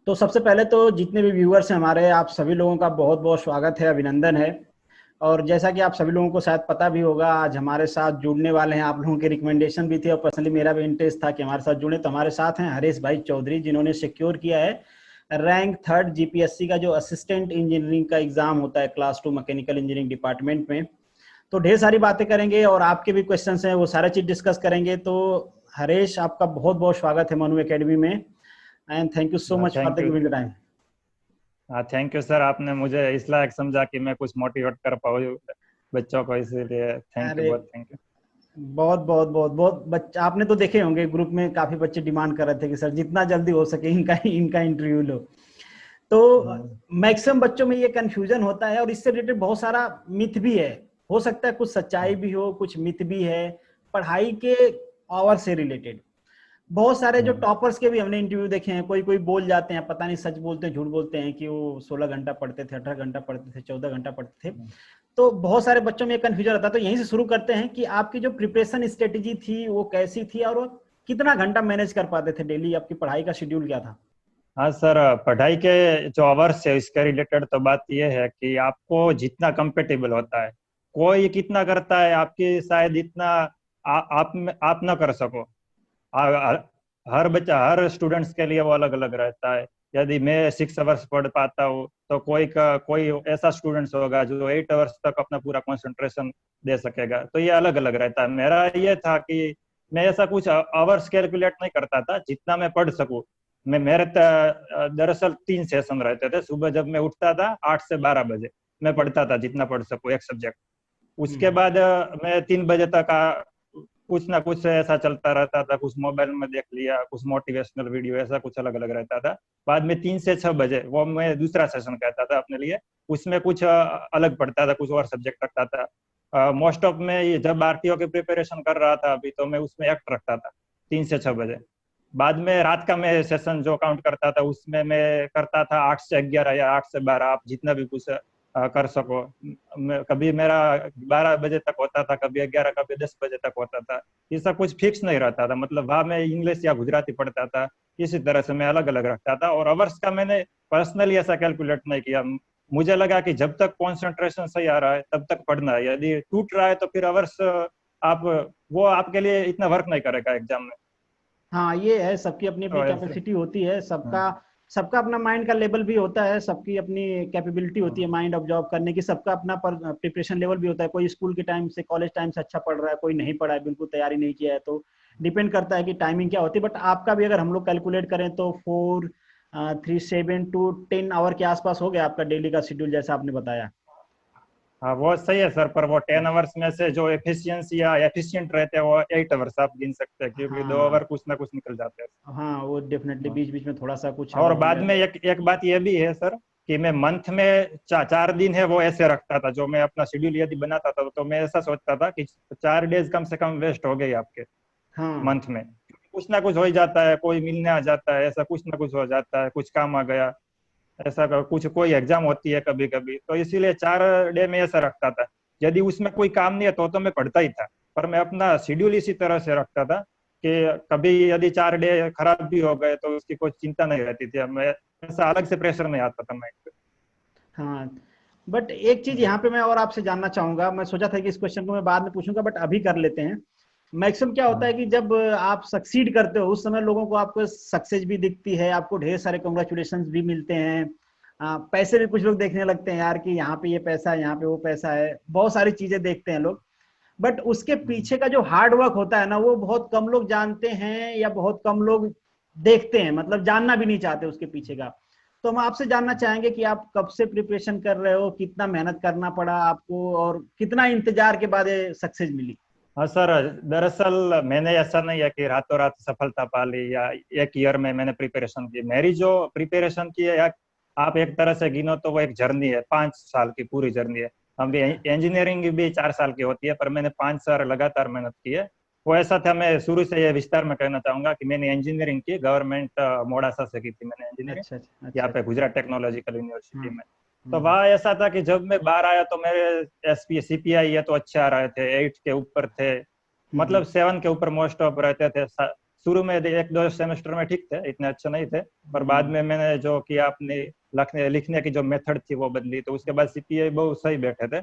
तो सबसे पहले तो जितने भी व्यूअर्स हैं हमारे, आप सभी लोगों का बहुत बहुत स्वागत है, अभिनंदन है। और जैसा कि आप सभी लोगों को शायद पता भी होगा, आज हमारे साथ जुड़ने वाले हैं, आप लोगों की रिकमेंडेशन भी थी और पर्सनली मेरा भी इंटरेस्ट था कि हमारे साथ जुड़े। तो हमारे साथ हैं हरीश भाई चौधरी, जिन्होंने सिक्योर किया है रैंक 3 जीपीएससी का जो असिस्टेंट इंजीनियरिंग का एग्जाम होता है क्लास 2 मैकेनिकल इंजीनियरिंग डिपार्टमेंट में। तो ढेर सारी बातें करेंगे और आपके भी क्वेश्चंस हैं, वो सारा चीज डिस्कस करेंगे। तो हरीश, आपका बहुत बहुत स्वागत है मनु एकेडमी में, and thank you so much for the thank you. Giving the time. Thank you sir, आपने मुझे इस लायक समझा कि मैं कुछ मोटिवेट कर पाऊँ बच्चों को, इसीलिए थैंक यू, अरे बहुत थैंक यू। बहुत बहुत बहुत बहुत बच्चे आपने तो देखे होंगे, ग्रुप में काफी बच्चे डिमांड कर रहे थे कि सर जितना जल्दी हो सके इनका इंटरव्यू लो। तो मैक्सिमम बच्चों में ये कंफ्यूजन होता है और इससे रिलेटेड बहुत सारा मिथ भी है। हो सकता है कुछ सच्चाई भी हो, कुछ मिथ भी है पढ़ाई के आवर से रिलेटेड। बहुत सारे जो टॉपर्स के भी हमने इंटरव्यू देखे हैं, कोई कोई बोल जाते हैं, पता नहीं सच बोलते हैं झूठ बोलते हैं, कि वो 16 घंटा पढ़ते थे, 18 घंटा पढ़ते थे, 14 घंटा पढ़ते थे। तो बहुत सारे बच्चों में कंफ्यूजन रहता है। तो यहीं से शुरू करते हैं कि आपकी जो प्रिपरेशन स्ट्रेटेजी थी वो कैसी थी, और वो कितना घंटा मैनेज कर पाते थे डेली, आपकी पढ़ाई का शेड्यूल क्या था? हाँ सर, पढ़ाई के जो आवर्स है इसके रिलेटेड तो बात यह है कि आपको जितना कंपेटेबल होता है, कोई कितना करता है आपकी शायद इतना आप ना कर सको। हर बच्चा, हर स्टूडेंट्स के लिए वो अलग अलग रहता है। यदि मैं 6 आवर्स पढ़ पाता हूँ तो कोई ऐसा स्टूडेंट्स होगा जो 8 आवर्स तक अपना पूरा कंसंट्रेशन दे सकेगा। तो ये अलग अलग रहता है। मेरा ये था कि मैं ऐसा कुछ आवर्स कैलकुलेट नहीं करता था, जितना मैं पढ़ सकूं। मेरे दरअसल 3 सेशन रहते थे। सुबह जब मैं उठता था 8 से 12 बजे मैं पढ़ता था जितना पढ़ सकूं एक सब्जेक्ट। उसके बाद मैं 3 बजे तक कुछ ना कुछ ऐसा चलता रहता था, कुछ मोबाइल में देख लिया, कुछ मोटिवेशनल वीडियो, ऐसा कुछ अलग अलग रहता था। बाद में 3 से 6 बजे वो मैं दूसरा सेशन कहता था अपने लिए, उसमें कुछ अलग पढ़ता था, कुछ और सब्जेक्ट रखता था। मोस्ट ऑफ में जब आरटीओ की प्रिपरेशन कर रहा था अभी, तो मैं उसमें एक्ट रखता था 3 से 6 बजे। बाद में रात का मैं सेशन जो काउंट करता था उसमें मैं करता था 8 से 11 या 8 से 12, आप जितना भी कुछ कर सको। कभी मेरा 12 बजे तक होता था, कभी 11, कभी 10 बजे तक होता था। ये सब कुछ फिक्स नहीं रहता था, मतलब वहाँ मैं इंग्लिश या गुजराती पढ़ता था, इसी तरह से मैं अलग अलग रखता था। और अवर्स का मैंने पर्सनली ऐसा कैलकुलेट नहीं किया। मुझे लगा कि जब तक कॉन्सेंट्रेशन सही आ रहा है तब तक पढ़ना है, यदि टूट रहा है तो फिर अवर्स आप वो आपके लिए इतना वर्क नहीं करेगा एग्जाम में। हाँ, ये है, सबकी अपनी तो अपनी ऐसे। कैपेसिटी होती है, सबका हम्म। सबका अपना माइंड का लेवल भी होता है, सबकी अपनी कैपेबिलिटी होती है माइंड ऑब्जॉर्व करने की, सबका अपना प्रिपरेशन लेवल भी होता है। कोई स्कूल के टाइम से, कॉलेज टाइम से अच्छा पढ़ रहा है, कोई नहीं पढ़ा है, बिल्कुल तैयारी नहीं किया है। तो डिपेंड करता है कि टाइमिंग क्या होती है। बट आपका भी अगर हम लोग कैलकुलेट करें तो 4 3 7 to 10 आवर के आसपास हो गया आपका डेली का शेड्यूल, जैसा आपने बताया। हाँ वो सही है सर, पर वो 10 आवर्स में से जो एफिशिएंसी या एफिशिएंट रहते हैं वो 8 आवर्स आप गिन सकते हैं, क्योंकि 2 आवर हाँ कुछ ना कुछ निकल जाते हैं। हाँ, वो डेफिनेटली बीच बीच में थोड़ा सा कुछ और अगर हो बाद गया में तो। एक एक बात ये भी है सर कि मैं मंथ में 4 दिन है वो ऐसे रखता था। जो मैं अपना शेड्यूल यदि बनाता था तो मैं ऐसा सोचता था कि 4 डेज कम से कम वेस्ट हो गए आपके हाँ मंथ में। कुछ ना कुछ हो ही जाता है, कोई मिलने आ जाता है, ऐसा कुछ ना कुछ हो जाता है, कुछ काम आ गया, ऐसा कुछ कोई एग्जाम होती है कभी कभी, तो इसीलिए 4 डे में ऐसा रखता था। यदि उसमें कोई काम नहीं है तो मैं पढ़ता ही था, पर मैं अपना शेड्यूल इसी तरह से रखता था कि कभी यदि 4 डे खराब भी हो गए तो उसकी कोई चिंता नहीं रहती थी। मैं ऐसा अलग से प्रेशर नहीं आता था माइंड हाँ। बट एक चीज यहाँ पे मैं और आपसे जानना चाहूंगा, मैं सोचा था कि इस क्वेश्चन को मैं बाद में पूछूंगा, बट अभी कर लेते हैं। मैक्सिमम क्या होता है कि जब आप सक्सीड करते हो उस समय लोगों को आपको सक्सेस भी दिखती है, आपको ढेर सारे कॉन्ग्रेचुलेशन भी मिलते हैं, पैसे भी कुछ लोग देखने लगते हैं यार कि यहाँ पे ये पैसा है, यहाँ पे वो पैसा है, बहुत सारी चीजें देखते हैं लोग। बट उसके पे। पीछे का जो हार्ड वर्क होता है ना, वो बहुत कम लोग जानते हैं या बहुत कम लोग देखते हैं, मतलब जानना भी नहीं चाहते उसके पीछे का। तो हम आपसे जानना चाहेंगे कि आप कब से प्रिपरेशन कर रहे हो, कितना मेहनत करना पड़ा आपको, और कितना इंतजार के बाद ये सक्सेस मिली? हाँ सर, दरअसल मैंने ऐसा नहीं है कि रातों रात सफलता पा ली या एक ईयर में मैंने प्रिपरेशन की। मेरी जो प्रिपरेशन की है, आप एक तरह से गिनो तो वो एक जर्नी है, 5 साल की पूरी जर्नी है। हम भी इंजीनियरिंग भी 4 साल की होती है, पर मैंने 5 साल लगातार मेहनत की है। वो ऐसा था, मैं शुरू से ये विस्तार में कहना चाहूंगा कि मैंने इंजीनियरिंग की गवर्नमेंट मोड़ासा से की थी मैंने इंजीनियरिंग, अच्छा अच्छा यहाँ अच्छा पे अच्छा। गुजरात टेक्नोलॉजिकल हम्म यूनिवर्सिटी में। तो हम्म वहाँ ऐसा था कि जब मैं बाहर आया तो मेरे एसपी सीपीआई ये तो अच्छे आ रहे थे, 8 के ऊपर थे, हम्म मतलब 7 के ऊपर मोस्ट ऑफ रहते थे। शुरू में 1-2 सेमेस्टर में ठीक थे, इतने अच्छे नहीं थे, पर बाद में मैंने जो किया अपनी लिखने की जो मेथड थी वो बदली, तो उसके बाद सीपीए बहुत सही बैठे थे।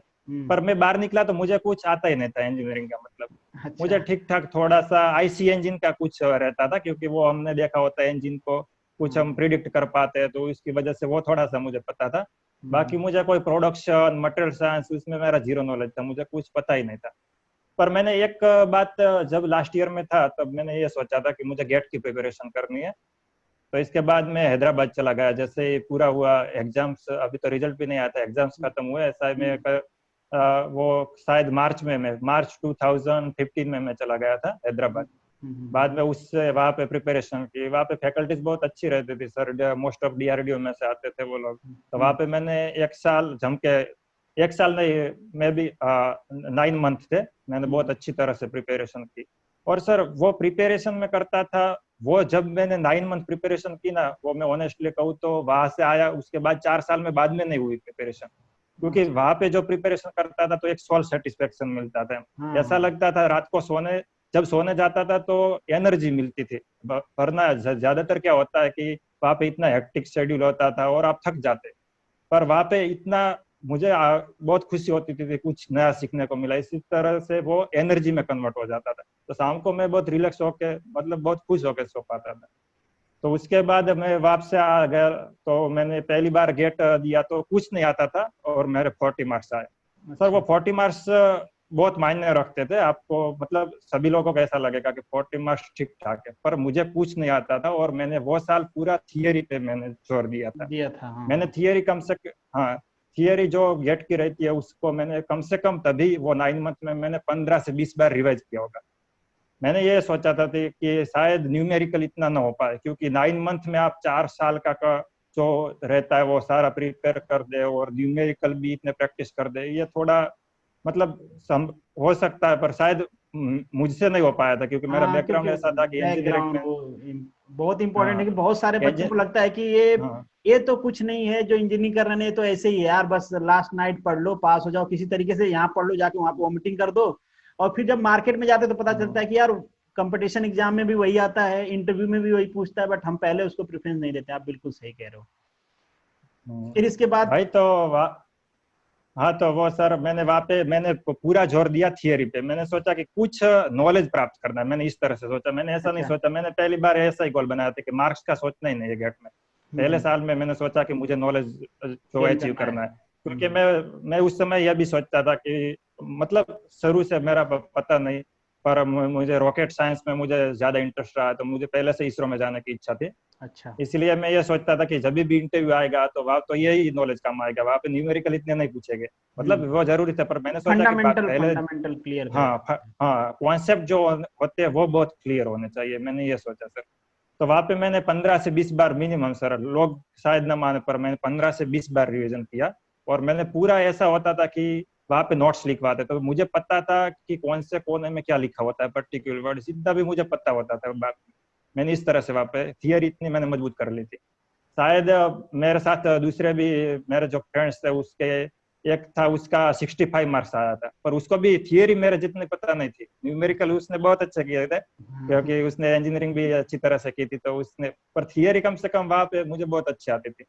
पर मैं बाहर निकला तो मुझे कुछ आता ही नहीं था इंजीनियरिंग का, मतलब मुझे अच्छा। ठीक ठाक थोड़ा सा आईसी इंजन का कुछ रहता था, क्योंकि वो हमने देखा होता है इंजन को कुछ हम प्रिडिक्ट कर पाते हैं, तो इसकी वजह से वो थोड़ा सा मुझे पता था। बाकी मुझे कोई प्रोडक्शन मटेरियल साइंस उसमें मेरा जीरो नॉलेज था, मुझे कुछ पता ही नहीं था। पर मैंने एक बात जब लास्ट ईयर में था तब मैंने ये सोचा था कि मुझे गेट की प्रिपरेशन करनी है, तो इसके बाद मैं हैदराबाद चला गया। जैसे ही पूरा हुआ एग्जाम्स, अभी तो रिजल्ट भी नहीं आता, एग्जाम्स खत्म हुए, ऐसा मैं वो शायद मार्च 2015 में मैं चला गया था हैदराबाद। बाद में उससे वहाँ पे प्रिपरेशन की, वहाँ पे फैकल्टीज बहुत अच्छी रहती थी सर, मोस्ट ऑफ डीआरडीओ में से आते थे वो लोग। तो वहाँ पे मैंने 1 साल जम के, 1 साल नहीं, मे बी 9 मंथ थे, मैंने बहुत अच्छी तरह से प्रिपरेशन की। और सर वो प्रिपरेशन में करता था, वो जब मैंने 9 मंथ प्रिपरेशन की ना, वो मैं ऑनेस्टली कहूँ तो वहां से आया उसके बाद 4 साल में बाद में नहीं हुई प्रिपरेशन, क्योंकि वहां पे जो प्रिपरेशन करता था तो एक सोल सेटिस्फेक्शन मिलता था। ऐसा लगता था रात को जब सोने जाता था तो एनर्जी मिलती थी। वरना ज्यादातर क्या होता है कि वहां पे इतना हेक्टिक शेड्यूल होता था और आप थक जाते, पर वहां पे इतना मुझे बहुत खुशी होती थी, कुछ नया सीखने को मिला, इसी तरह से वो एनर्जी में कन्वर्ट हो जाता था। तो शाम को मैं बहुत रिलैक्स होके, मतलब बहुत खुश होकर सो पाता था। तो उसके बाद मैं वापस आ गया, तो मैंने पहली बार गेट दिया तो कुछ नहीं आता था और मेरे 40 मार्क्स आए। सर वो 40 मार्क्स बहुत मायने रखते थे आपको, मतलब सभी लोगों को ऐसा लगेगा कि 40 मार्क्स ठीक ठाक है, पर मुझे कुछ नहीं आता था और मैंने वो साल पूरा थियरी पे मैंने जोर दिया था। मैंने थियरी हाँ, थियरी जो गेट की रहती है उसको मैंने कम से कम तभी वो 9 मंथ में मैंने 15 से 20 बार रिवाइज किया होगा। मैंने ये सोचा था कि शायद न्यूमेरिकल इतना ना हो पाए, क्योंकि 9 मंथ में आप 4 साल का जो रहता है वो सारा प्रिपेयर कर दे और न्यूमेरिकल भी इतने प्रैक्टिस कर दे, ये थोड़ा मतलब हो सकता है, पर शायद मुझसे नहीं हो पाया था, क्योंकि मेरा बैकग्राउंड क्योंकि ऐसा था कि इंजीनियरिंग बैकग्राउंड में। वो बहुत इंपॉर्टेंट है कि हाँ, बहुत सारे बच्चों को लगता है कि हाँ, ये तो कुछ नहीं है, जो इंजीनियरिंग कर रहे हैं तो ऐसे ही है यार, बस लास्ट नाइट पढ़ लो पास हो जाओ किसी तरीके से, यहाँ पढ़ लो जाके वहां पे वॉमिटिंग कर दो। और फिर जब मार्केट में जाते तो पता चलता है कि यार कंपटीशन एग्जाम में भी वही आता है, इंटरव्यू में भी वही पूछता है, बट हम पहले उसको प्रेफरेंस नहीं देते। आप बिल्कुल सही कह रहे हो। फिर इसके बाद भाई तो हाँ, तो वो सर मैंने पूरा जोर दिया थियरी पे। मैंने सोचा कि कुछ नॉलेज प्राप्त करना है, मैंने इस तरह से सोचा, मैंने ऐसा नहीं अच्छा। सोचा। मैंने पहली बार ऐसा ही गोल बनाया था कि मार्क्स का सोचना ही नहीं है गेट में। पहले साल में मैंने सोचा कि मुझे नॉलेज जो गेन अचीव करना है। करना है, क्योंकि मैं उस समय यह भी सोचता था कि मतलब शुरू से मेरा पता नहीं, पर मुझे रॉकेट साइंस में मुझे ज्यादा इंटरेस्ट रहा, तो मुझे पहले से इसरो में जाने की इच्छा थी। अच्छा। इसलिए मैं ये सोचता था कि जब भी इंटरव्यू आएगा तो वहाँ तो यही नॉलेज काम आएगा, वहाँ पे न्यूमेरिकल इतने नहीं पूछेंगे, मतलब वो जरूरी था, पर मैंने सोचा कि फंडामेंटल पहले फंडामेंटल क्लियर करो। हाँ, हाँ, कॉन्सेप्ट जो होते हैं वो बहुत क्लियर होने चाहिए, मैंने ये सोचा सर। तो वहाँ पे मैंने 15 से 20 बार मिनिमम, सर लोग शायद न माने पर मैंने 15 से 20 बार रिवीजन किया। और मैंने पूरा ऐसा होता था कि वहाँ पे नोट्स लिखवाते, तो मुझे पता था कि कौन से कोने में क्या लिखा होता है, पर्टिकुलर वर्ड सीधा भी मुझे पता होता था। मैंने इस तरह से वहाँ पे थियरी इतनी मैंने मजबूत कर ली थी। शायद मेरे साथ दूसरे भी मेरे जो फ्रेंड्स थे उसके एक था, उसका 65 मार्क्स आया था, पर उसको भी थियरी मेरे जितनी पता नहीं थी। न्यूमेरिकल उसने बहुत अच्छे किए थे, क्योंकि उसने इंजीनियरिंग भी अच्छी तरह से की थी, तो उसने, पर थियरी कम से कम वहां पे मुझे बहुत अच्छी आती थी।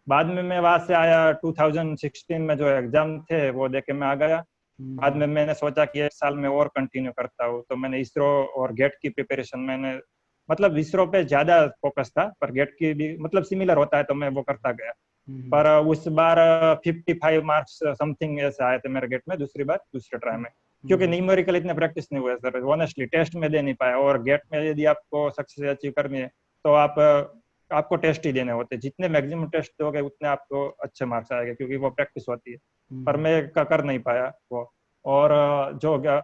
बाद में मैं वहां से आया 2016 में, जो एग्जाम थे वो देके मैं आ गया। बाद में मैंने सोचा कि 1 साल में और कंटिन्यू करता हूँ, तो मैंने इसरो और गेट की प्रिपरेशन मैंने, मतलब इसरो पे ज्यादा फोकस था, पर गेट की भी मतलब सिमिलर होता है, तो मैं वो करता गया। पर उस बार 55 मार्क्स समथिंग ऐसे आए थे मेरे गेट में, दूसरे ट्राई में, क्योंकि न्यूमेरिकल इतने प्रैक्टिस नहीं हुए सर, ऑनेस्टली टेस्ट में दे नहीं पाया। और गेट में यदि आपको सक्सेस अचीव करनी है तो आपको टेस्ट ही देने होते हैं, जितने मैक्सिमम टेस्ट दोगे उतने आपको अच्छे मार्क्स आएंगे, क्योंकि वो प्रैक्टिस होती है। पर मैं कर नहीं पाया वो। और जो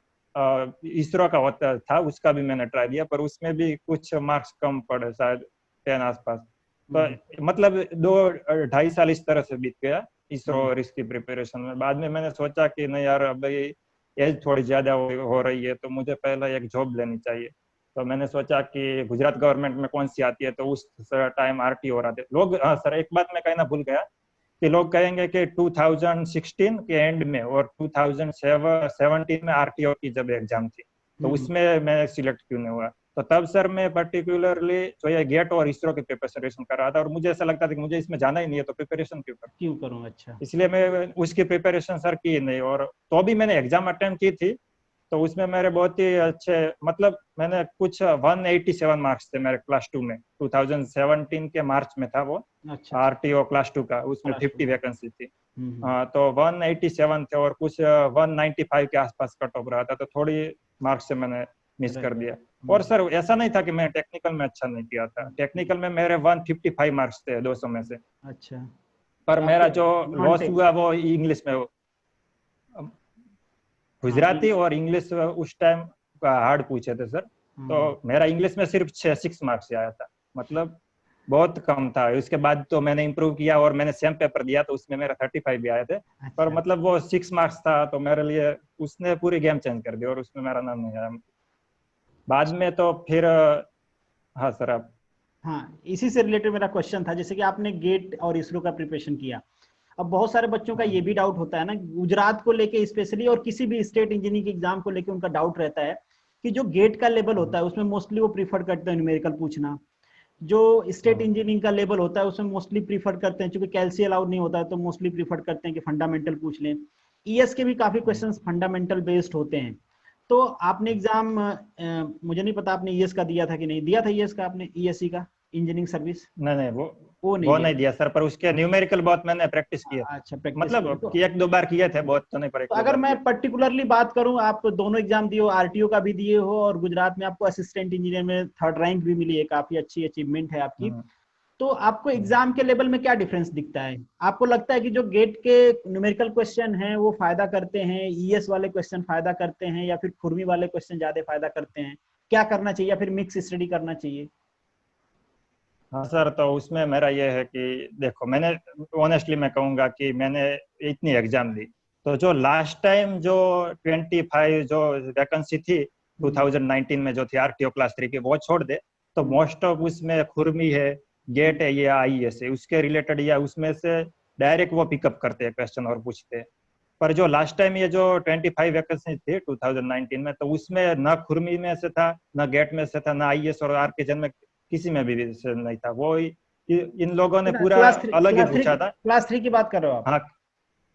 इसरो का होता था उसका भी मैंने ट्राई दिया, पर उसमें भी कुछ मार्क्स कम पड़े, शायद 10 आसपास। तो मतलब 2-2.5 साल इस तरह से बीत गया इसरो और इसकी प्रिपरेशन में। बाद में मैंने सोचा कि नहीं यार, अब एज थोड़ी ज्यादा हो रही है, तो मुझे पहले एक जॉब लेनी चाहिए। तो मैंने सोचा कि गुजरात गवर्नमेंट में कौन सी आती है, तो उस टाइम आरटीओ रहा थे लोग। हाँ सर, एक बात मैं कहना भूल गया कि लोग कहेंगे कि 2016 के एंड में और 2017 में आरटीओ की जब एग्जाम थी, तो उसमें मैं सिलेक्ट क्यों नहीं हुआ। तो तब सर मैं पर्टिकुलरली जो ये गेट और इसरो की प्रिपरेशन कर रहा था, और मुझे ऐसा लगता था कि मुझे इसमें जाना ही नहीं है, तो प्रिपरेशन क्यों करूं। क्यों करूं, अच्छा। इसलिए मैं उसकी प्रिपरेशन सर की नहीं, और तो भी मैंने एग्जाम अटेम्प्ट की थी, तो उसमें मेरे बहुत ही अच्छे, मतलब मैंने कुछ 187 मार्क्स थे मेरे क्लास 2 में, 2017 के मार्च में था वो, अच्छा। आरटीओ क्लास 2 का, उसमें क्लास 50 टू। वैकेंसी थी। हम्म। हाँ, तो 187 थे और कुछ 195 के आसपास कट ऑफ रहा था, तो थोड़ी मार्क्स से मैंने मिस रह कर गए। दिया। और सर ऐसा नहीं था कि मैं टेक्निकल में अच्छा नहीं किया था, टेक्निकल में मेरे 155 मार्क्स थे 200 में से, अच्छा। पर तो मेरा आपके जो नॉन लॉस टेक। हुआ वो इंग्लिश में, हाँ गुजराती और इंग्लिश उस टाइम का हार्ड पूछे थे सर, तो हाँ। मेरा इंग्लिश में सिर्फ 6 मार्क्स आया था, मतलब बहुत कम था। उसके बाद तो मैंने इम्प्रूव किया और मैंने सेम पेपर दिया, तो उसमें मेरा 35 भी आए थे, पर अच्छा। मतलब वो 6 मार्क्स था, तो मेरे लिए उसने पूरी गेम चेंज कर दी और उसमें मेरा नाम नहीं आया बाद में। तो फिर हाँ सर आप। हाँ, इसी से रिलेटेड मेरा क्वेश्चन था, जैसे कि आपने गेट और इसरो का प्रिपरेशन किया। अब बहुत सारे बच्चों का ये भी डाउट होता है ना, गुजरात को लेके स्पेशली, और किसी भी स्टेट इंजीनियरिंग के एग्जाम को लेके उनका डाउट रहता है कि जो गेट का लेवल होता है उसमें मोस्टली वो प्रीफर करते हैं न्यूमेरिकल पूछना। जो स्टेट इंजीनियरिंग का लेवल होता है उसमें मोस्टली प्रीफर करते हैं, क्योंकि कैलसी अलाउड नहीं होता है, तो मोस्टली प्रीफर करते हैं कि फंडामेंटल पूछ लें। ईएस के भी काफी क्वेश्चंस फंडामेंटल बेस्ड होते हैं। तो आपने एग्जाम, मुझे नहीं पता आपने ईएस का दिया था कि नहीं दिया था, ईएस का आपने, ईएससी का, इंजीनियरिंग सर्विस। नहीं नहीं, वो नहीं वो दिया। नहीं दिया सर, पर उसके न्यूमेरिकल बहुत मैंने प्रैक्टिस किए थे, अच्छा, प्रैक्टिस मतलब किए तो। कि 1-2 बार किए थे, बहुत तो नहीं, पर एक तो दो अगर बार मैं किए थे। पर्टिकुलरली बात करूं, आप दोनों एग्जाम दिए हो, आरटीओ का भी दिए हो और गुजरात में आपको असिस्टेंट इंजीनियर में थर्ड रैंक भी मिली है, काफी अच्छी अचीवमेंट है आपकी। हम्म, तो आपको हम्म। एग्जाम के लेवल में क्या डिफरेंस दिखता है? आपको लगता है कि जो गेट के न्यूमेरिकल क्वेश्चन हैं वो फायदा करते हैं, ईएस वाले क्वेश्चन फायदा करते हैं, या फिर खुरमी वाले क्वेश्चन ज्यादा फायदा करते हैं? क्या करना चाहिए, या फिर मिक्स स्टडी करना चाहिए? हाँ सर, तो उसमें मेरा ये है कि देखो, मैंने ऑनेस्टली मैं कहूँगा कि मैंने इतनी एग्जाम दी, तो जो लास्ट टाइम जो 25 जो वैकेंसी थी हम्म। 2019 में जो थी आरटीओ क्लास 3 की, वो छोड़ दे, तो हम्म। मोस्ट ऑफ उसमें खुरमी है, गेट है, ये आईएएस है, उसके रिलेटेड, या उसमें से डायरेक्ट वो पिकअप करते हैं क्वेश्चन और पूछते हैं। पर जो लास्ट टाइम ये जो 25 वैकेंसी थी 2019 में, तो उसमें न खुरमी में से था, न गेट में से था, न आईएएस और आर के जन में किसी में भी से नहीं था वो। इन लोगों ने पूरा क्लास थ्री, अलग ही क्लास थ्री, पूछा था। क्लास थ्री की बात कर रहे हो आप? हाँ,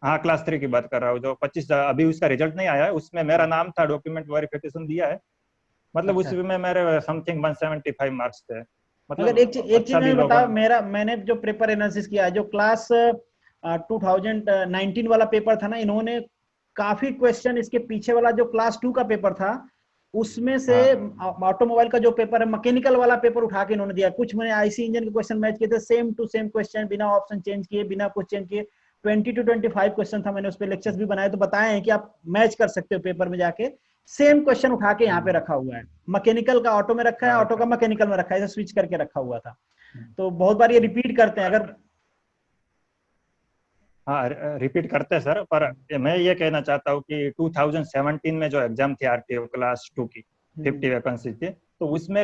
हाँ क्लास 3 की बात कर रहा हूँ, जो 25 अभी उसका रिजल्ट नहीं आया है, उसमें मेरा नाम था, डॉक्यूमेंट वेरिफिकेशन दिया है, मतलब अच्छा। उसमें मेरे समथिंग 175 मार्क्स थे, मगर मतलब एक चीज अच्छा भी मैं लोगों बताओ, ने। मैंने जो पेपर एनालिसिस किया है, जो क्लास 2019 वाला पेपर था ना, इन्होंने काफी क्वेश्चन, इसके पीछे वाला जो क्लास 2 का पेपर था उसमें से, हाँ, ऑटोमोबाइल का जो पेपर है, मैकेनिकल वाला पेपर उठा के इन्होंने दिया। कुछ मैंने आईसी इंजन के क्वेश्चन मैच किए थे, सेम टू सेम क्वेश्चन, बिना ऑप्शन चेंज किए, बिना कुछ चेंज किए। 20 to 25 क्वेश्चन था, मैंने उस पर लेक्चर्स भी बनाए, तो बताए हैं कि आप मैच कर सकते हो पेपर में जाके। सेम क्वेश्चन उठा के यहाँ पे रखा हुआ है, मैकेनिकल का ऑटो में रखा है, ऑटो का मैकेनिकल में रखा है, ऐसे स्विच करके रखा हुआ था। तो बहुत बार ये रिपीट करते हैं अगर। हाँ रिपीट करते हैं सर, पर मैं ये कहना चाहता हूँ कि 2017 में जो एग्जाम थी आरटीओ क्लास 2 की, 50 वैकेंसी थी, तो उसमें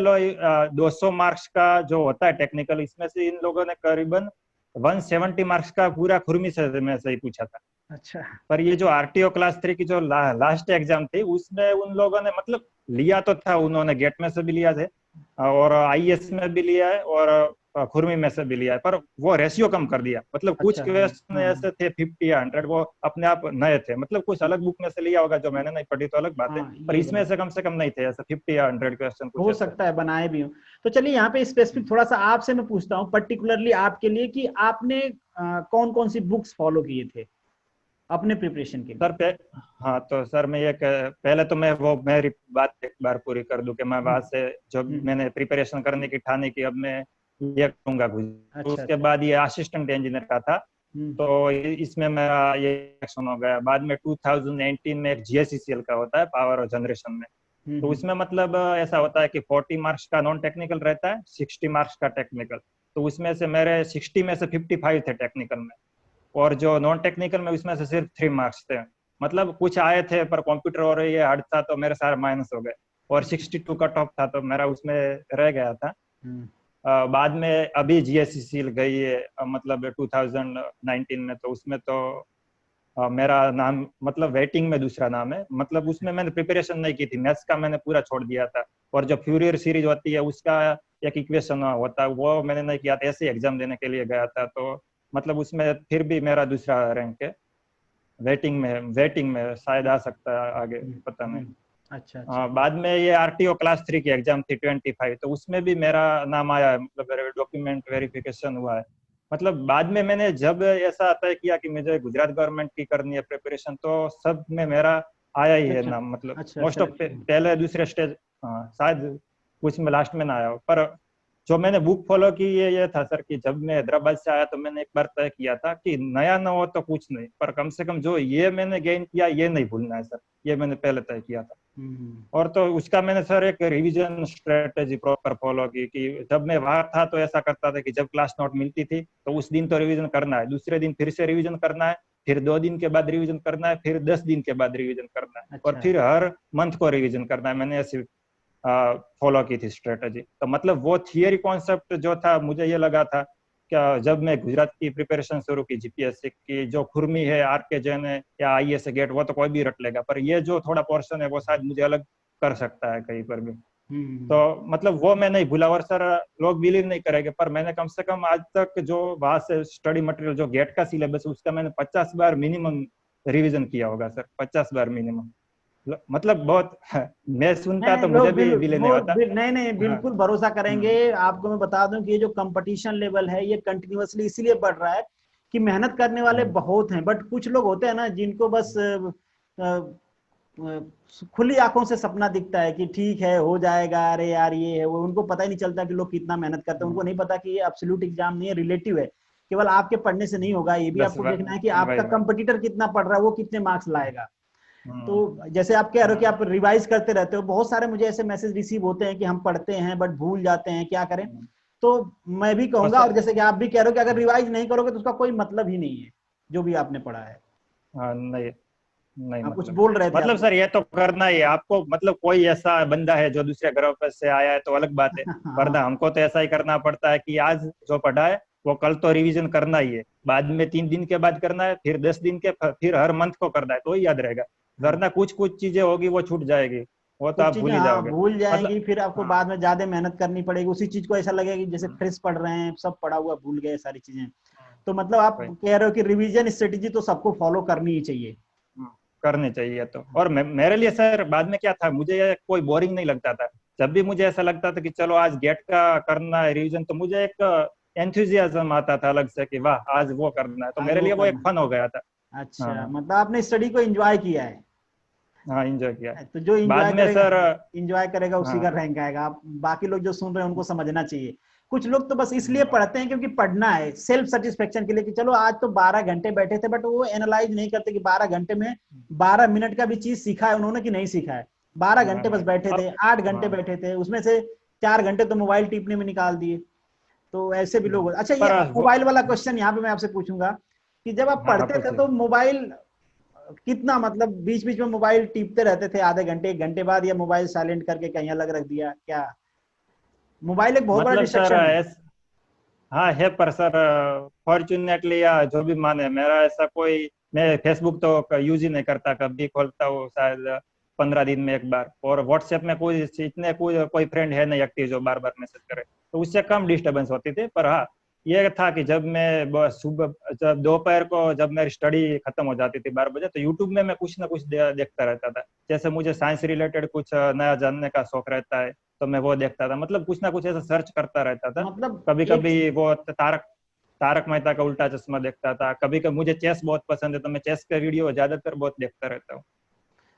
200 मार्क्स का जो होता है टेक्निकल, इसमें से इन लोगों ने करीबन 170 मार्क्स का पूरा खुरमी से में से ही पूछा था। अच्छा। पर ये जो आरटीओ क्लास 3 की जो लास्ट एग्जाम थी, उसमें उन लोगों ने मतलब लिया तो था, उन्होंने गेट में से भी लिया थे और आईएएस में भी लिया है और खुरमी में से भी लिया है, पर वो रेशियो कम कर दिया, मतलब कुछ अच्छा। हाँ क्वेश्चन हाँ ऐसे थे 50 या 100, वो अपने आप नए थे, मतलब कुछ अलग बुक में से लिया होगा जो मैंने नहीं पढ़ी तो अलग बात है, हाँ, पर ये इसमें बना, से कम नहीं थे ऐसे 50 या 100 क्वेश्चन कुछ हो ऐसे। सकता है बनाए भी हो। तो चलिए यहाँ पे स्पेसिफिक थोड़ा सा आपसे मैं पूछता हूँ, पर्टिकुलरली आपके लिए, कि आपने कौन कौन सी बुक्स फॉलो किए थे अपने प्रिपरेशन के लिए? सर हाँ, तो सर मैं ये पहले तो मैं वो मेरी बात एक बार पूरी कर दूं कि मैं वहां हम्म। से जो हम्म। मैंने प्रिपरेशन करने की ठानी की, अब मैं ये करूंगा कुछ। तो अच्छा उसके अच्छा। बाद ये असिस्टेंट इंजीनियर का था, हम्म। तो इसमें मेरा ये सिलेक्शन हो गया। बाद में 2018 में एक जीएससीसीएल का होता है, पावर और जनरेशन में, तो हम्म। उसमें मतलब ऐसा होता है कि 40 मार्क्स का नॉन टेक्निकल रहता है, 60 मार्क्स का टेक्निकल, तो उसमें से मेरे 60 में से 55 थे टेक्निकल में, और जो नॉन टेक्निकल में उसमें से सिर्फ 3 मार्क्स थे, मतलब कुछ आए थे पर कंप्यूटर और ये हार्ड था, तो मेरे सारे माइनस हो गए, और 62 कट ऑफ था, तो मेरा उसमें रह गया था। हम्म। बाद में अभी जीएससीसी गई है मतलब 2019 में, तो उसमें तो मेरा नाम मतलब वेटिंग में दूसरा नाम है, मतलब उसमें मैंने प्रिपरेशन नहीं की थी, मैथ्स का मैंने पूरा छोड़ दिया था। और जो फ्यूरियर सीरीज होती है उसका एक इक्वेशन होता है वो मैंने नहीं किया था, ऐसे एग्जाम देने के लिए गया था। तो मतलब उसमें फिर भी मेरा दूसरा रैंक है। वेटिंग में शायद आ सकता है आगे, पता नहीं। अच्छा अच्छा। बाद में ये आरटीओ क्लास 3 की एग्जाम थी 25, तो उसमें भी मेरा नाम आया है, मतलब डॉक्यूमेंट वेरिफिकेशन हुआ है। मतलब बाद में मैंने जब ऐसा तय किया कि मुझे गुजरात गवर्नमेंट की करनी है प्रिपरेशन, तो सब में मेरा आया ही है सिलेक्शन। नाम, मतलब अच्छा मोस्ट ऑफ सिलेक्शन। पहले दूसरे स्टेज। हाँ शायद कुछ में लास्ट में ना आया हो, पर जो मैंने बुक फॉलो की ये था सर कि जब मैं हैदराबाद से आया तो मैंने एक बार तय किया था कि नया ना हो तो कुछ नहीं, पर कम से कम जो ये मैंने गेन किया ये नहीं भूलना है सर, ये मैंने पहले तय किया था। हम्म। और तो उसका मैंने सर एक रिवीजन स्ट्रेटेजी प्रॉपर फॉलो की कि जब मैं वहां था तो ऐसा करता था कि जब क्लास नोट मिलती थी तो उस दिन तो रिवीजन करना है, दूसरे दिन फिर से रिवीजन करना है, फिर 2 दिन के बाद रिवीजन करना है, फिर 10 दिन के बाद रिवीजन करना है, और अच्छा। फिर हर मंथ को रिवीजन करना है। मैंने ऐसी फॉलो की थी स्ट्रेटेजी। तो मतलब वो थियरी कॉन्सेप्ट जो था मुझे ये लगा था क्या जब मैं गुजरात की प्रिपरेशन शुरू की जीपीएससी की, जो खुरमी है आरके जैन है या आईएएस गेट वो तो कोई भी रट लेगा, पर ये जो थोड़ा पोर्शन है वो शायद मुझे अलग कर सकता है कहीं पर भी। तो हम्म। मतलब वो मैं नहीं भूला। और सर लोग बिलीव नहीं करेंगे पर मैंने कम से कम आज तक जो वहां से स्टडी मटेरियल जो गेट का सिलेबस उसका मैंने 50 बार मिनिमम रिवीजन किया होगा सर, 50 बार मिनिमम। मतलब बहुत मैं सुनता नहीं तो मुझे लोग भी बिलीव नहीं होता। नहीं नहीं हाँ। बिल्कुल भरोसा करेंगे। हम्म। आपको मैं बता दूं कि ये जो कंपटीशन लेवल है ये कंटिन्यूअसली इसीलिए बढ़ रहा है कि मेहनत करने वाले हम्म। बहुत हैं, बट कुछ लोग होते हैं ना जिनको बस खुली आंखों से सपना दिखता है कि ठीक है हो जाएगा, अरे यार ये है वो, उनको पता ही नहीं चलता कि लोग कितना मेहनत करते हैं। उनको नहीं पता कि ये एब्सोल्यूट एग्जाम नहीं है, रिलेटिव है। केवल आपके पढ़ने से नहीं होगा, ये भी बस आपको देखना है कि वही आपका वही। कंपटीटर कितना पढ़ रहा है, वो कितने मार्क्स लाएगा। तो हम्म। जैसे आप कह रहे हो कि हाँ। आप रिवाइज करते रहते हो, बहुत सारे मुझे ऐसे मैसेज रिसीव होते हैं कि हम पढ़ते हैं बट भूल जाते हैं, क्या करें। हम्म। तो मैं भी और कहूंगा, और सर जैसे कि आप भी कह रहे हो कि अगर रिवाइज नहीं करोगे तो उसका कोई मतलब ही नहीं है जो भी आपने पढ़ा है। हाँ नहीं, नहीं आप कुछ मतलब बोल रहे थे आप। मतलब सर ये तो करना ही है आपको, मतलब कोई ऐसा बंदा है जो दूसरे ग्रह पर से आया है तो अलग बात है, हाँ। वरना हमको तो ऐसा ही करना पड़ता है कि आज जो पढ़ा है वो कल तो रिवीजन करना ही है, बाद में 3 दिन के बाद करना है, फिर 10 दिन के, फिर हर मंथ को करना है, तो ही याद रहेगा। हाँ वरना कुछ कुछ चीजें होगी वो छूट जाएगी, वो तो कुछ आप चीजें भूल ही हाँ जाओगे। भूल जाएंगी, मतलब फिर आपको हाँ। बाद में ज्यादा मेहनत करनी पड़ेगी, उसी चीज को ऐसा लगेगा कि जैसे हम्म। फ्रेश पढ़ रहे हैं, सब पढ़ा हुआ भूल गए सारी चीजें। हम्म। तो मतलब आप वही। कह रहे हो कि रिवीजन स्ट्रेटेजी तो सबको फॉलो करनी ही चाहिए। हम्म, करनी चाहिए तो। और मेरे लिए सर बाद में क्या था, मुझे ये कोई बोरिंग नहीं लगता था। जब भी मुझे ऐसा लगता था कि चलो आज गेट का करना है रिवीजन, तो मुझे एक एंथुजियाज्म आता था अलग से कि वाह आज वो करना है, तो आज मेरे वो लिए वो एक करना। फन हो गया था। अच्छा, हाँ। मतलब आपने स्टडी को एंजॉय किया है। हाँ एंजॉय किया। तो जो बाद एंजॉय में करेगा, सर एंजॉय करेगा उसी का हाँ। रैंक आएगा। आप बाकी लोग जो सुन रहे हैं उनको समझना चाहिए। कुछ लोग तो बस इसलिए हम्म। पढ़ते हैं क्योंकि पढ़ना है, सेल्फ सेटिस्फेक्शन के लिए कि चलो आज तो 12 घंटे बैठे थे, बट वो एनालाइज नहीं करते कि 12 घंटे में 12 मिनट का भी चीज सीखा है उन्होंने कि नहीं सीखा है। 12 हाँ, घंटे बस नहीं बैठे और थे, 8 घंटे हाँ। बैठे थे, उसमें से 4 घंटे तो मोबाइल टीपने में निकाल दिए। तो ऐसे भी लोग। अच्छा, ये पर वो मोबाइल वाला क्वेश्चन यहाँ पे मैं आपसे पूछूंगा कि जब आप हाँ हाँ पढ़ते थे पूछिए। तो मोबाइल कितना, मतलब बीच बीच में मोबाइल टीपते रहते थे आधे घंटे 1 घंटे बाद, या मोबाइल साइलेंट करके कहीं अलग रख दिया क्या? मोबाइल एक बहुत बड़ा मतलब सर डिस्ट्रक्शन है। हाँ है, पर सर फॉर्चुनेटली या जो भी माने, मेरा ऐसा कोई, मैं फेसबुक तो यूज ही नहीं करता, कभी खोलता हूँ शायद 15 दिन में एक बार। और व्हाट्सएप में कोई इतने कोई फ्रेंड है नहीं एक्टिव जो बार बार मैसेज करे, तो उससे कम डिस्टरबेंस होती थी। पर हाँ ये था कि जब मैं सुबह, जब दोपहर को जब मेरी स्टडी खत्म हो जाती थी 12 बजे, तो यूट्यूब में मैं कुछ ना कुछ देखता रहता था। जैसे मुझे साइंस रिलेटेड कुछ नया जानने का शौक रहता है तो मैं वो देखता था, मतलब कुछ ना कुछ ऐसा सर्च करता रहता था। मतलब कभी एक, कभी वो तारक तारक मेहता का उल्टा चश्मा देखता था, कभी कभी मुझे चेस बहुत पसंद है तो मैं चेस का वीडियो ज्यादातर बहुत देखता रहता हूँ।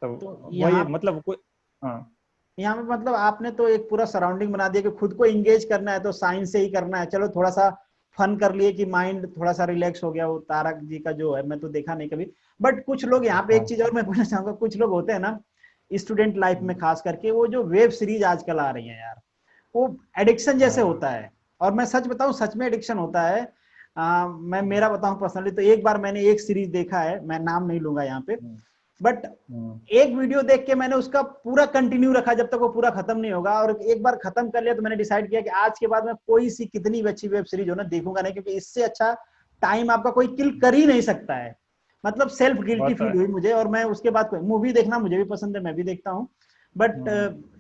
तो तो वही यहाँ मतलब कोई। हाँ। यहाँ पे मतलब आपने तो एक पूरा सराउंडिंग बना दिया कि खुद को इंगेज करना है तो साइंस से ही करना है। चलो थोड़ा सा फन कर लिए कि माइंड थोड़ा सा रिलैक्स हो गया। वो तारक जी का जो है मैं तो देखा नहीं कभी, बट कुछ लोग यहाँ पे, एक हाँ। चीज और मैं पूछना चाहूंगा, कुछ लोग होते हैं ना स्टूडेंट लाइफ में हम्म। खास करके, वो जो वेब सीरीज आजकल आ रही है यार, वो एडिक्शन जैसे हाँ। होता है। और मैं सच बताऊं, सच में एडिक्शन होता है। मैं मेरा बताऊं पर्सनली तो एक बार मैंने एक सीरीज देखा है, मैं नाम नहीं लूंगा यहाँ पे, हम्म। बट हम्म। एक वीडियो देख के मैंने उसका पूरा कंटिन्यू रखा जब तक वो पूरा खत्म नहीं होगा। और एक बार खत्म कर लिया तो मैंने डिसाइड किया कि आज के बाद मैं कोई सी कितनी भी अच्छी वेब सीरीज हो ना देखूंगा नहीं, क्योंकि इससे अच्छा टाइम आपका कोई किल कर ही नहीं सकता है। मतलब सेल्फ गिल्टी बहुत फील हुई मुझे, और मैं उसके बाद मूवी देखना मुझे भी पसंद है, मैं भी देखता हूँ, बट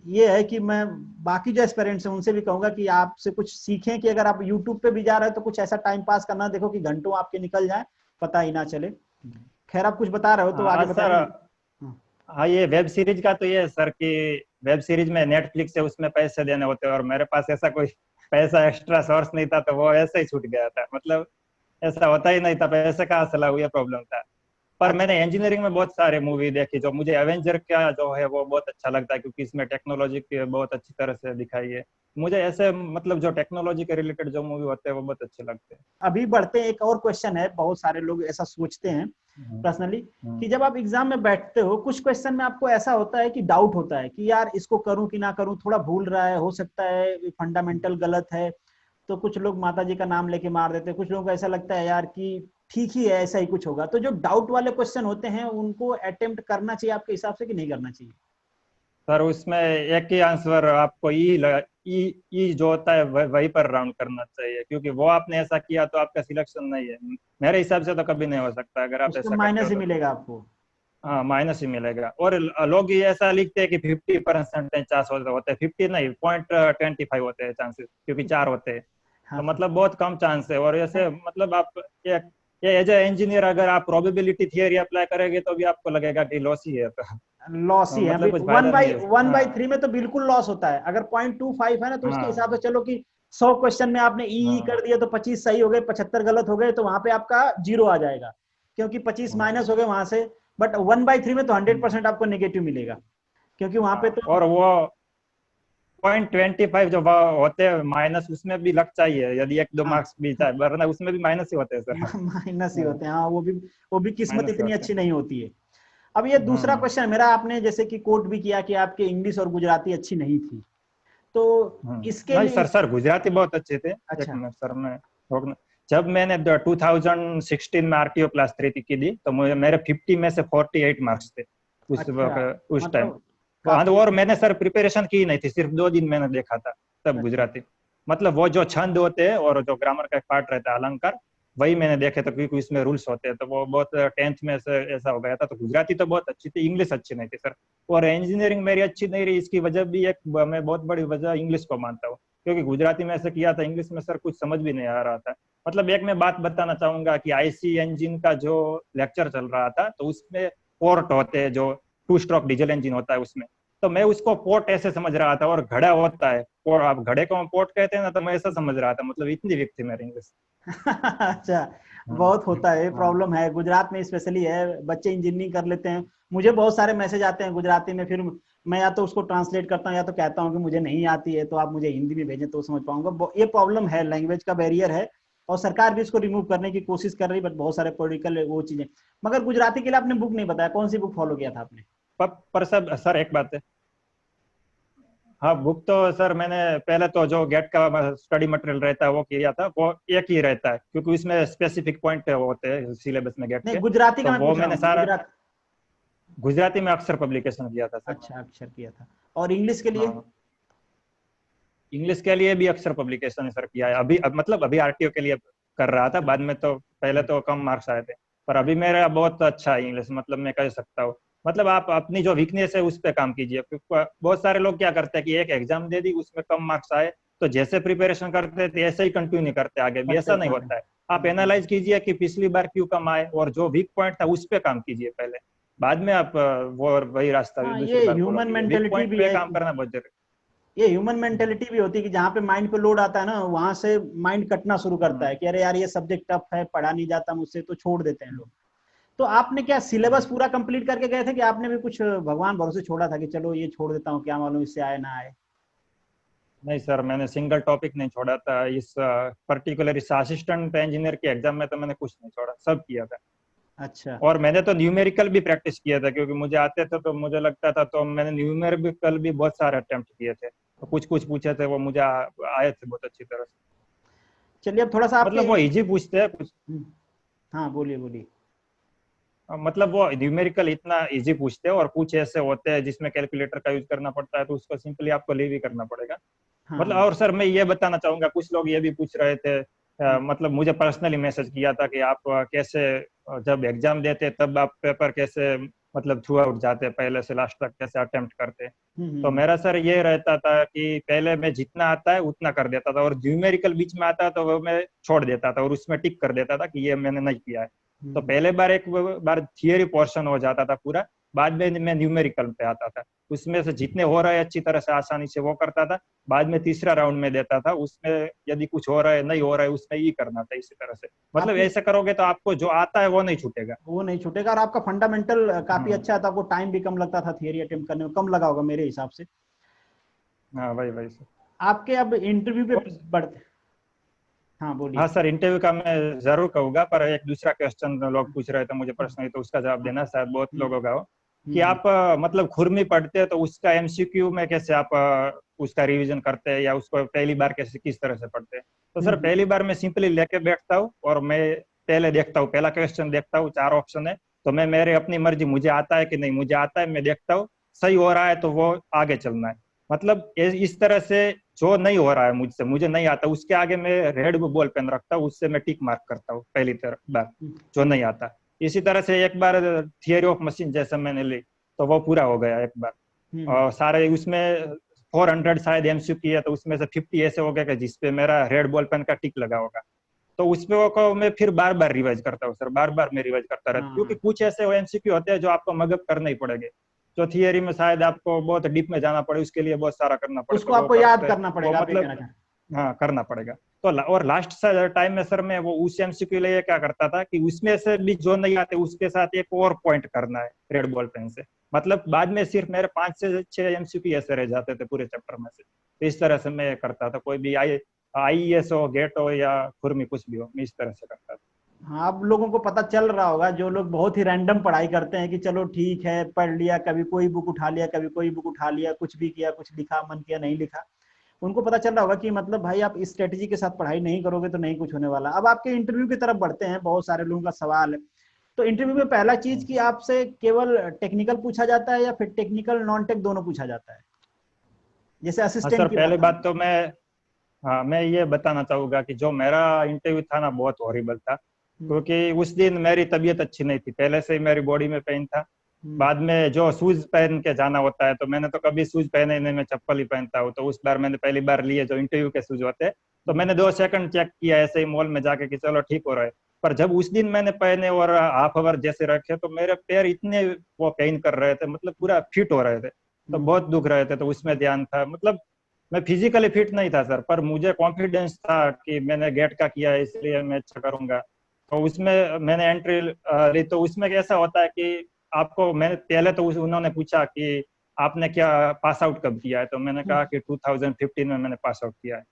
ये है कि मैं बाकी जो एस्पिरेंट्स हैं उनसे भी कहूंगा कि आपसे कुछ सीखें, कि अगर आप यूट्यूब पे भी जा रहे हो तो कुछ ऐसा टाइम पास करना देखो कि घंटों आपके निकल जाए, पता ही ना चले। खैर, आप कुछ बता रहे हो तो आगे सर, बताइए। हाँ। हाँ ये वेब सीरीज का तो ये है सर कि वेब सीरीज में नेटफ्लिक्स से उसमें पैसे देने होते हैं, और मेरे पास ऐसा कोई पैसा एक्स्ट्रा सोर्स नहीं था, तो वो ऐसे ही छूट गया था। मतलब ऐसा होता ही नहीं था, पैसे कहाँ से लाऊं, ये प्रॉब्लम था। पर अच्छा। मैंने इंजीनियरिंग में बहुत सारे मूवी देखी, जो मुझे एवेंजर का जो है वो बहुत अच्छा लगता है, क्योंकि इसमें टेक्नोलॉजी की बहुत अच्छी तरह से दिखाई है। मुझे ऐसे मतलब जो टेक्नोलॉजी के रिलेटेड जो मूवी होते हैं वो बहुत अच्छे लगते हैं। अभी बढ़ते हैं, एक और क्वेश्चन है, बहुत सारे लोग ऐसा सोचते हैं हम्म, पर्सनली, हम्म, कि जब आप एग्जाम में बैठते हो कुछ क्वेश्चन में आपको ऐसा होता है कि डाउट होता है कि यार इसको करूं कि ना करूं, थोड़ा भूल रहा है, हो सकता है फंडामेंटल गलत है, तो कुछ लोग माता जी का नाम लेके मार देते हैं, कुछ लोगों को ऐसा लगता है यार कि ठीक ही है, ऐसा ही कुछ होगा। तो जो डाउट वाले क्वेश्चन होते हैं उनको अटेम्प्ट करना चाहिए आपके हिसाब से कि नहीं करना चाहिए? सर उसमें एक ही आंसर आपको ई जो होता है वही पर राउंड करना चाहिए, क्योंकि वो आपने ऐसा किया तो आपका सिलेक्शन नहीं है। मेरे हिसाब से तो कभी नहीं हो सकता अगर आप उसका ऐसा करते माइनस हो ही तो। मिलेगा आपको। हाँ, माइनस ही मिलेगा। और लोग ये ऐसा लिखते हैं कि 50% चांस होते हैं, 50 नहीं, 0.25 होते हैं चांसेस, क्योंकि 4 होते हैं। हाँ तो हाँ। मतलब बहुत कम चांस है। और ऐसे मतलब आप ये एज ए इंजीनियर अगर आप प्रोबेबिलिटी थियरी अप्लाई करेंगे तो भी आपको लगेगा कि लॉस ही है, लॉस ही है मतलब अभी, कुछ वन फायदा नहीं बाई है वन बाई हाँ, थ्री में तो बिल्कुल लॉस होता है। अगर 0.25 है ना, तो उसके हिसाब से हाँ, चलो कि 100 क्वेश्चन में आपने ई हाँ, कर दिया तो 25 सही हो गए, 75 गलत हो गए, तो वहां पे आपका जीरो आ जाएगा, क्योंकि 25 हाँ, माइनस हो गए वहां से। बट 1/3 में तो हंड्रेड हम्म, परसेंट आपको नेगेटिव मिलेगा, क्योंकि वहां पे हाँ। तो और वो 0.25 जो होते हैं माइनस, उसमें भी लग चाहिए यदि एक दो हाँ मार्क्स भी जाए, वरना उसमें भी माइनस ही होते हैं सर। माइनस ही हाँ, होते हैं, हाँ, वो भी किस्मत माइनस ही इतनी होते अच्छी हैं। नहीं होती है। अब ये दूसरा हम्म, क्वेश्चन है मेरा, आपने जैसे कि कोट भी किया कि आपके इंग्लिश और गुजराती अच्छी नहीं थी, तो इसके नहीं लिए सर, गुजराती बहुत अच्छे थे। एक अच्छा। मिनट सर, मैं जब मैंने 2016 में आरटीओ क्लास 3 की दी, तो मुझे मेरे 50 में से 48 मार्क्स थे उस अच्छा, वक्त, उस टाइम। मतलब हाँ, काफी। और मैंने सर प्रिपरेशन की नहीं थी, सिर्फ 2 दिन मैंने देखा था तब अच्छा। गुजराती। मतलब वो जो छंद होते हैं और जो ग्रामर का एक पार्ट रहता है, अलंकार, वही मैंने देखे थे, क्योंकि इसमें रूल्स होते हैं। तो वो बहुत 10th में से ऐसा हो गया था। तो गुजराती तो बहुत अच्छी थी, इंग्लिश अच्छी नहीं थी सर। और इंजीनियरिंग मेरी अच्छी नहीं रही, इसकी वजह भी एक मैं बहुत बड़ी वजह इंग्लिश को मानता हूँ, क्योंकि गुजराती में ऐसे किया था, इंग्लिश में सर कुछ समझ भी नहीं आ रहा था। मतलब एक मैं बात बताना चाहूंगा कि आईसी इंजन का जो लेक्चर चल रहा था, तो उसमें पोर्ट होते हैं, जो 2 स्ट्रोक डीजल इंजन होता है उसमें। तो मैं उसको पोर्ट ऐसे समझ रहा था, और घड़ा होता है, और आप घड़े को पोर्ट कहते हैं ना, तो मैं ऐसा समझ रहा था। मतलब इतनी वीक थी मेरी इंग्लिश। अच्छा, हाँ, बहुत होता है, हाँ, प्रॉब्लम है गुजरात में स्पेशली है, बच्चे इंजीनियरिंग कर लेते हैं। मुझे बहुत सारे मैसेज आते हैं गुजराती में, फिर मैं या तो उसको ट्रांसलेट करता हूँ या तो कहता हूँ कि मुझे नहीं आती है, तो आप मुझे हिंदी में भेजें तो समझ पाऊंगा। ये प्रॉब्लम है, लैंग्वेज का बैरियर है, और सरकार भी इसको रिमूव करने की कोशिश कर रही है, बट बहुत सारे पॉलिटिकल वो चीजें। मगर गुजराती के लिए आपने बुक नहीं बताया, कौन सी बुक फॉलो किया था आपने? पर सर एक बात है। हाँ, बुक तो सर मैंने पहले तो जो गेट का स्टडी मटेरियल रहता है वो किया था, वो एक ही रहता है, क्योंकि उसमें स्पेसिफिक पॉइंट होते हैं सिलेबस में गेट नहीं, के। गुजराती का तो मैं वो पूछ रहा मैंने हूँ, सारा गुजरात। गुजराती में अक्षर पब्लिकेशन किया था सर मैंने। अच्छा, अक्षर किया था। और इंग्लिश के लिए? हाँ, इंग्लिश के लिए भी अक्षर पब्लिकेशन ही सर किया है। अभी मतलब अभी आरटीओ के लिए कर रहा था, बाद में तो पहले तो कम मार्क्स आए थे। पर अभी मेरा बहुत अच्छा है इंग्लिश, मतलब मैं कह सकता हूँ। मतलब आप अपनी जो वीकनेस है उस पर काम कीजिए, क्योंकि बहुत सारे लोग क्या करते हैं कि एक एग्जाम दे दी, उसमें कम मार्क्स आए, तो जैसे प्रिपरेशन करते थे ऐसे ही कंटिन्यू करते आगे भी। करते ऐसा नहीं जा होता है। आप रहे हैं। एनालाइज कीजिए कि पिछली बार क्यों कम आए, और जो वीक पॉइंट था उस पर काम कीजिए पहले। बाद में आप वो वही रास्ता हाँ, दूसरी ये बार फॉलो ह्यूमन कीजिए। वीक मेंटेलिटी पॉइंट भी पे है काम कि करना बहुत जरूरी ये ह्यूमन है। मेंटेलिटी भी होती है कि जहाँ पे माइंड पे लोड आता है ना, वहां से माइंड कटना शुरू करता हम्म, है कि अरे यार ये सब्जेक्ट टफ है, पढ़ा नहीं जाता मुझसे, तो छोड़ देते हैं लोग। तो आपने क्या सिलेबस हम्म। पूरा कंप्लीट करके गए थे, कि आपने भी कुछ भगवान भरोसे छोड़ा था कि चलो ये छोड़ देता हूँ, क्या मालूम इससे आए ना आए? नहीं सर, मैंने सिंगल टॉपिक नहीं छोड़ा था। इस पर्टिकुलर इस असिस्टेंट इंजीनियर के एग्जाम में तो मैंने कुछ नहीं छोड़ा, सब किया था। अच्छा। और मैंने तो न्यूमेरिकल भी प्रैक्टिस किया था, क्योंकि मुझे आते थे तो मुझे लगता था, तो मैंने न्यूमेरिकल भी बहुत सारे अटेम्प्ट किए थे। तो कुछ कुछ पूछे थे वो मुझे आए थे बहुत अच्छी तरह से। चलिए, अब थोड़ा सा आपके मतलब वो इजी पूछते हैं कुछ। हम्म, हाँ, बोलिए बोलिए। मतलब वो न्यूमेरिकल इतना इजी पूछते हैं, और कुछ ऐसे होते हैं जिसमें कैलकुलेटर का यूज करना पड़ता है, तो उसको सिंपली आपको लीव ही करना पड़ेगा। मतलब हाँ। और सर मैं ये बताना चाहूंगा, कुछ लोग ये भी पूछ रहे थे मतलब मुझे पर्सनली मैसेज किया था कि आप कैसे जब एग्जाम देते तब आप पेपर कैसे मतलब थ्रू आउट जाते, पहले से लास्ट तक कैसे अटेम्प्ट करते। तो मेरा सर ये रहता था कि पहले मैं जितना आता है उतना कर देता था, और न्यूमेरिकल बीच में आता तो वो मैं छोड़ देता था और उसमें टिक कर देता था कि ये मैंने नहीं किया है। तो पहले बार एक बार थियरी पोर्शन हो जाता था पूरा, बाद में मैं न्यूमेरिकल पे आता था, उसमें से जितने हो रहा है अच्छी तरह से आसानी से वो करता था, बाद में तीसरा राउंड में देता था, उसमें यदि कुछ हो रहा है नहीं हो रहा है उसमें ये करना था इसी तरह से। मतलब आपकी ऐसे करोगे तो आपको जो आता है वो नहीं छूटेगा। वो नहीं छूटेगा, और आपका फंडामेंटल काफी अच्छा था, आपको टाइम भी कम लगता था, थियरी अटेम्प्ट करने में कम लगा होगा मेरे हिसाब से। हाँ वही वही सर। आपके अब इंटरव्यू पे और बढ़ते, हाँ हाँ बोलिए। सर, इंटरव्यू का मैं जरूर कहूंगा, पर एक दूसरा क्वेश्चन लोग पूछ रहे थे मुझे पर्सनली, तो उसका जवाब देना शायद बहुत हम्म, लोगों का हो कि हम्म, आप मतलब खुरमी पढ़ते हैं तो उसका एमसीक्यू में कैसे आप उसका रिवीजन करते हैं, या उसको पहली बार कैसे किस तरह से पढ़ते हैं। तो सर हम्म, पहली बार मैं सिंपली लेके बैठता हूँ और मैं पहले देखता हूँ, पहला क्वेश्चन देखता हूँ, 4 ऑप्शन है, तो मैं मेरे अपनी मर्जी, मुझे आता है कि नहीं मुझे आता है, मैं देखता हूँ, सही हो रहा है तो वो आगे चलना है। मतलब इस तरह से जो नहीं हो रहा है मुझसे, मुझे नहीं आता, उसके आगे मैं रेड बॉल पेन रखता हूँ, उससे मैं टिक मार्क करता हूँ पहली बार जो नहीं आता। इसी तरह से एक बार थियरी ऑफ मशीन जैसे मैंने ली तो वो पूरा हो गया एक बार, हम्म, और सारे उसमें 400 शायद एमसीक्यू है, तो उसमें से 50 ऐसे हो गए कि जिसपे मेरा रेड बॉल पेन का टिक लगा होगा। तो उसपे वो को मैं फिर बार बार रिवाइज करता हूँ सर, बार बार मैं रिवाइज करता रहता हूँ, क्योंकि हाँ, कुछ ऐसे एमसीक्यू होते हैं जो आपको मगज करने ही पड़ेंगे, जो थियरी में शायद आपको बहुत डीप में जाना पड़े, उसके लिए बहुत सारा करना पड़े, उसको तो वो आपको याद करते करना वो पड़ेगा, आप ये कहना मतलब चाहते हाँ करना पड़ेगा। तो और लास्ट टाइम में सर मैं वो उस एमसीक्यू के लिए क्या करता था कि उसमें से भी जो नहीं आते उसके साथ एक और पॉइंट करना है रेड बॉल पेन से। मतलब बाद में सिर्फ मेरे 5 से 6 एमसीक्यू ऐसे रह जाते थे पूरे चैप्टर में से। तो इस तरह से मैं करता था, कोई भी आईएएस हो, गेट हो या खुरमी कुछ भी हो, मैं इस तरह से करता था। हाँ, आप लोगों को पता चल रहा होगा, जो लोग बहुत ही रैंडम पढ़ाई करते हैं कि चलो ठीक है पढ़ लिया, कभी कोई बुक उठा लिया, कभी कोई बुक उठा लिया, कुछ भी किया, कुछ लिखा, मन किया नहीं लिखा, उनको पता चल रहा होगा कि मतलब भाई आप इस स्ट्रेटेजी के साथ पढ़ाई नहीं करोगे तो नहीं कुछ होने वाला। अब आपके इंटरव्यू की तरफ बढ़ते हैं, बहुत सारे लोगों का सवाल है। तो इंटरव्यू में पहला चीज कि आपसे केवल टेक्निकल पूछा जाता है या फिर टेक्निकल नॉन टेक दोनों पूछा जाता है, जैसे हाँ सर, असिस्टेंट की पहले बात बात तो मैं ये बताना चाहूंगा कि जो मेरा इंटरव्यू था ना बहुत हॉरिबल था, हम्म, क्योंकि उस दिन मेरी तबीयत अच्छी नहीं थी, पहले से ही मेरी बॉडी में पेन था। हम्म, बाद में जो शूज पहन के जाना होता है, तो मैंने तो कभी शूज पहने ही नहीं, मैं चप्पल ही पहनता हूँ, तो उस बार मैंने पहली बार लिए जो इंटरव्यू के शूज होते हैं, तो हम्म, मैंने 2 सेकंड चेक किया ऐसे ही मॉल में जाके कि चलो ठीक हो रहा है। पर जब उस दिन मैंने पहने और हाफ आवर जैसे रखे तो मेरे पैर इतने वो पेन कर रहे थे, मतलब पूरा फिट हो रहे थे, तो हम्म, बहुत दुख रहे थे, तो उसमें ध्यान था। मतलब मैं फिजिकली फिट नहीं था सर, पर मुझे कॉन्फिडेंस था कि मैंने गेट का किया है इसलिए मैं अच्छा करूंगा। तो उसमें मैंने एंट्री ली, तो उसमें कैसा होता है कि आपको, मैंने पहले तो उन्होंने पूछा कि आपने क्या पास आउट कब किया है, तो मैंने कहा कि 2015 में मैंने पास आउट किया है।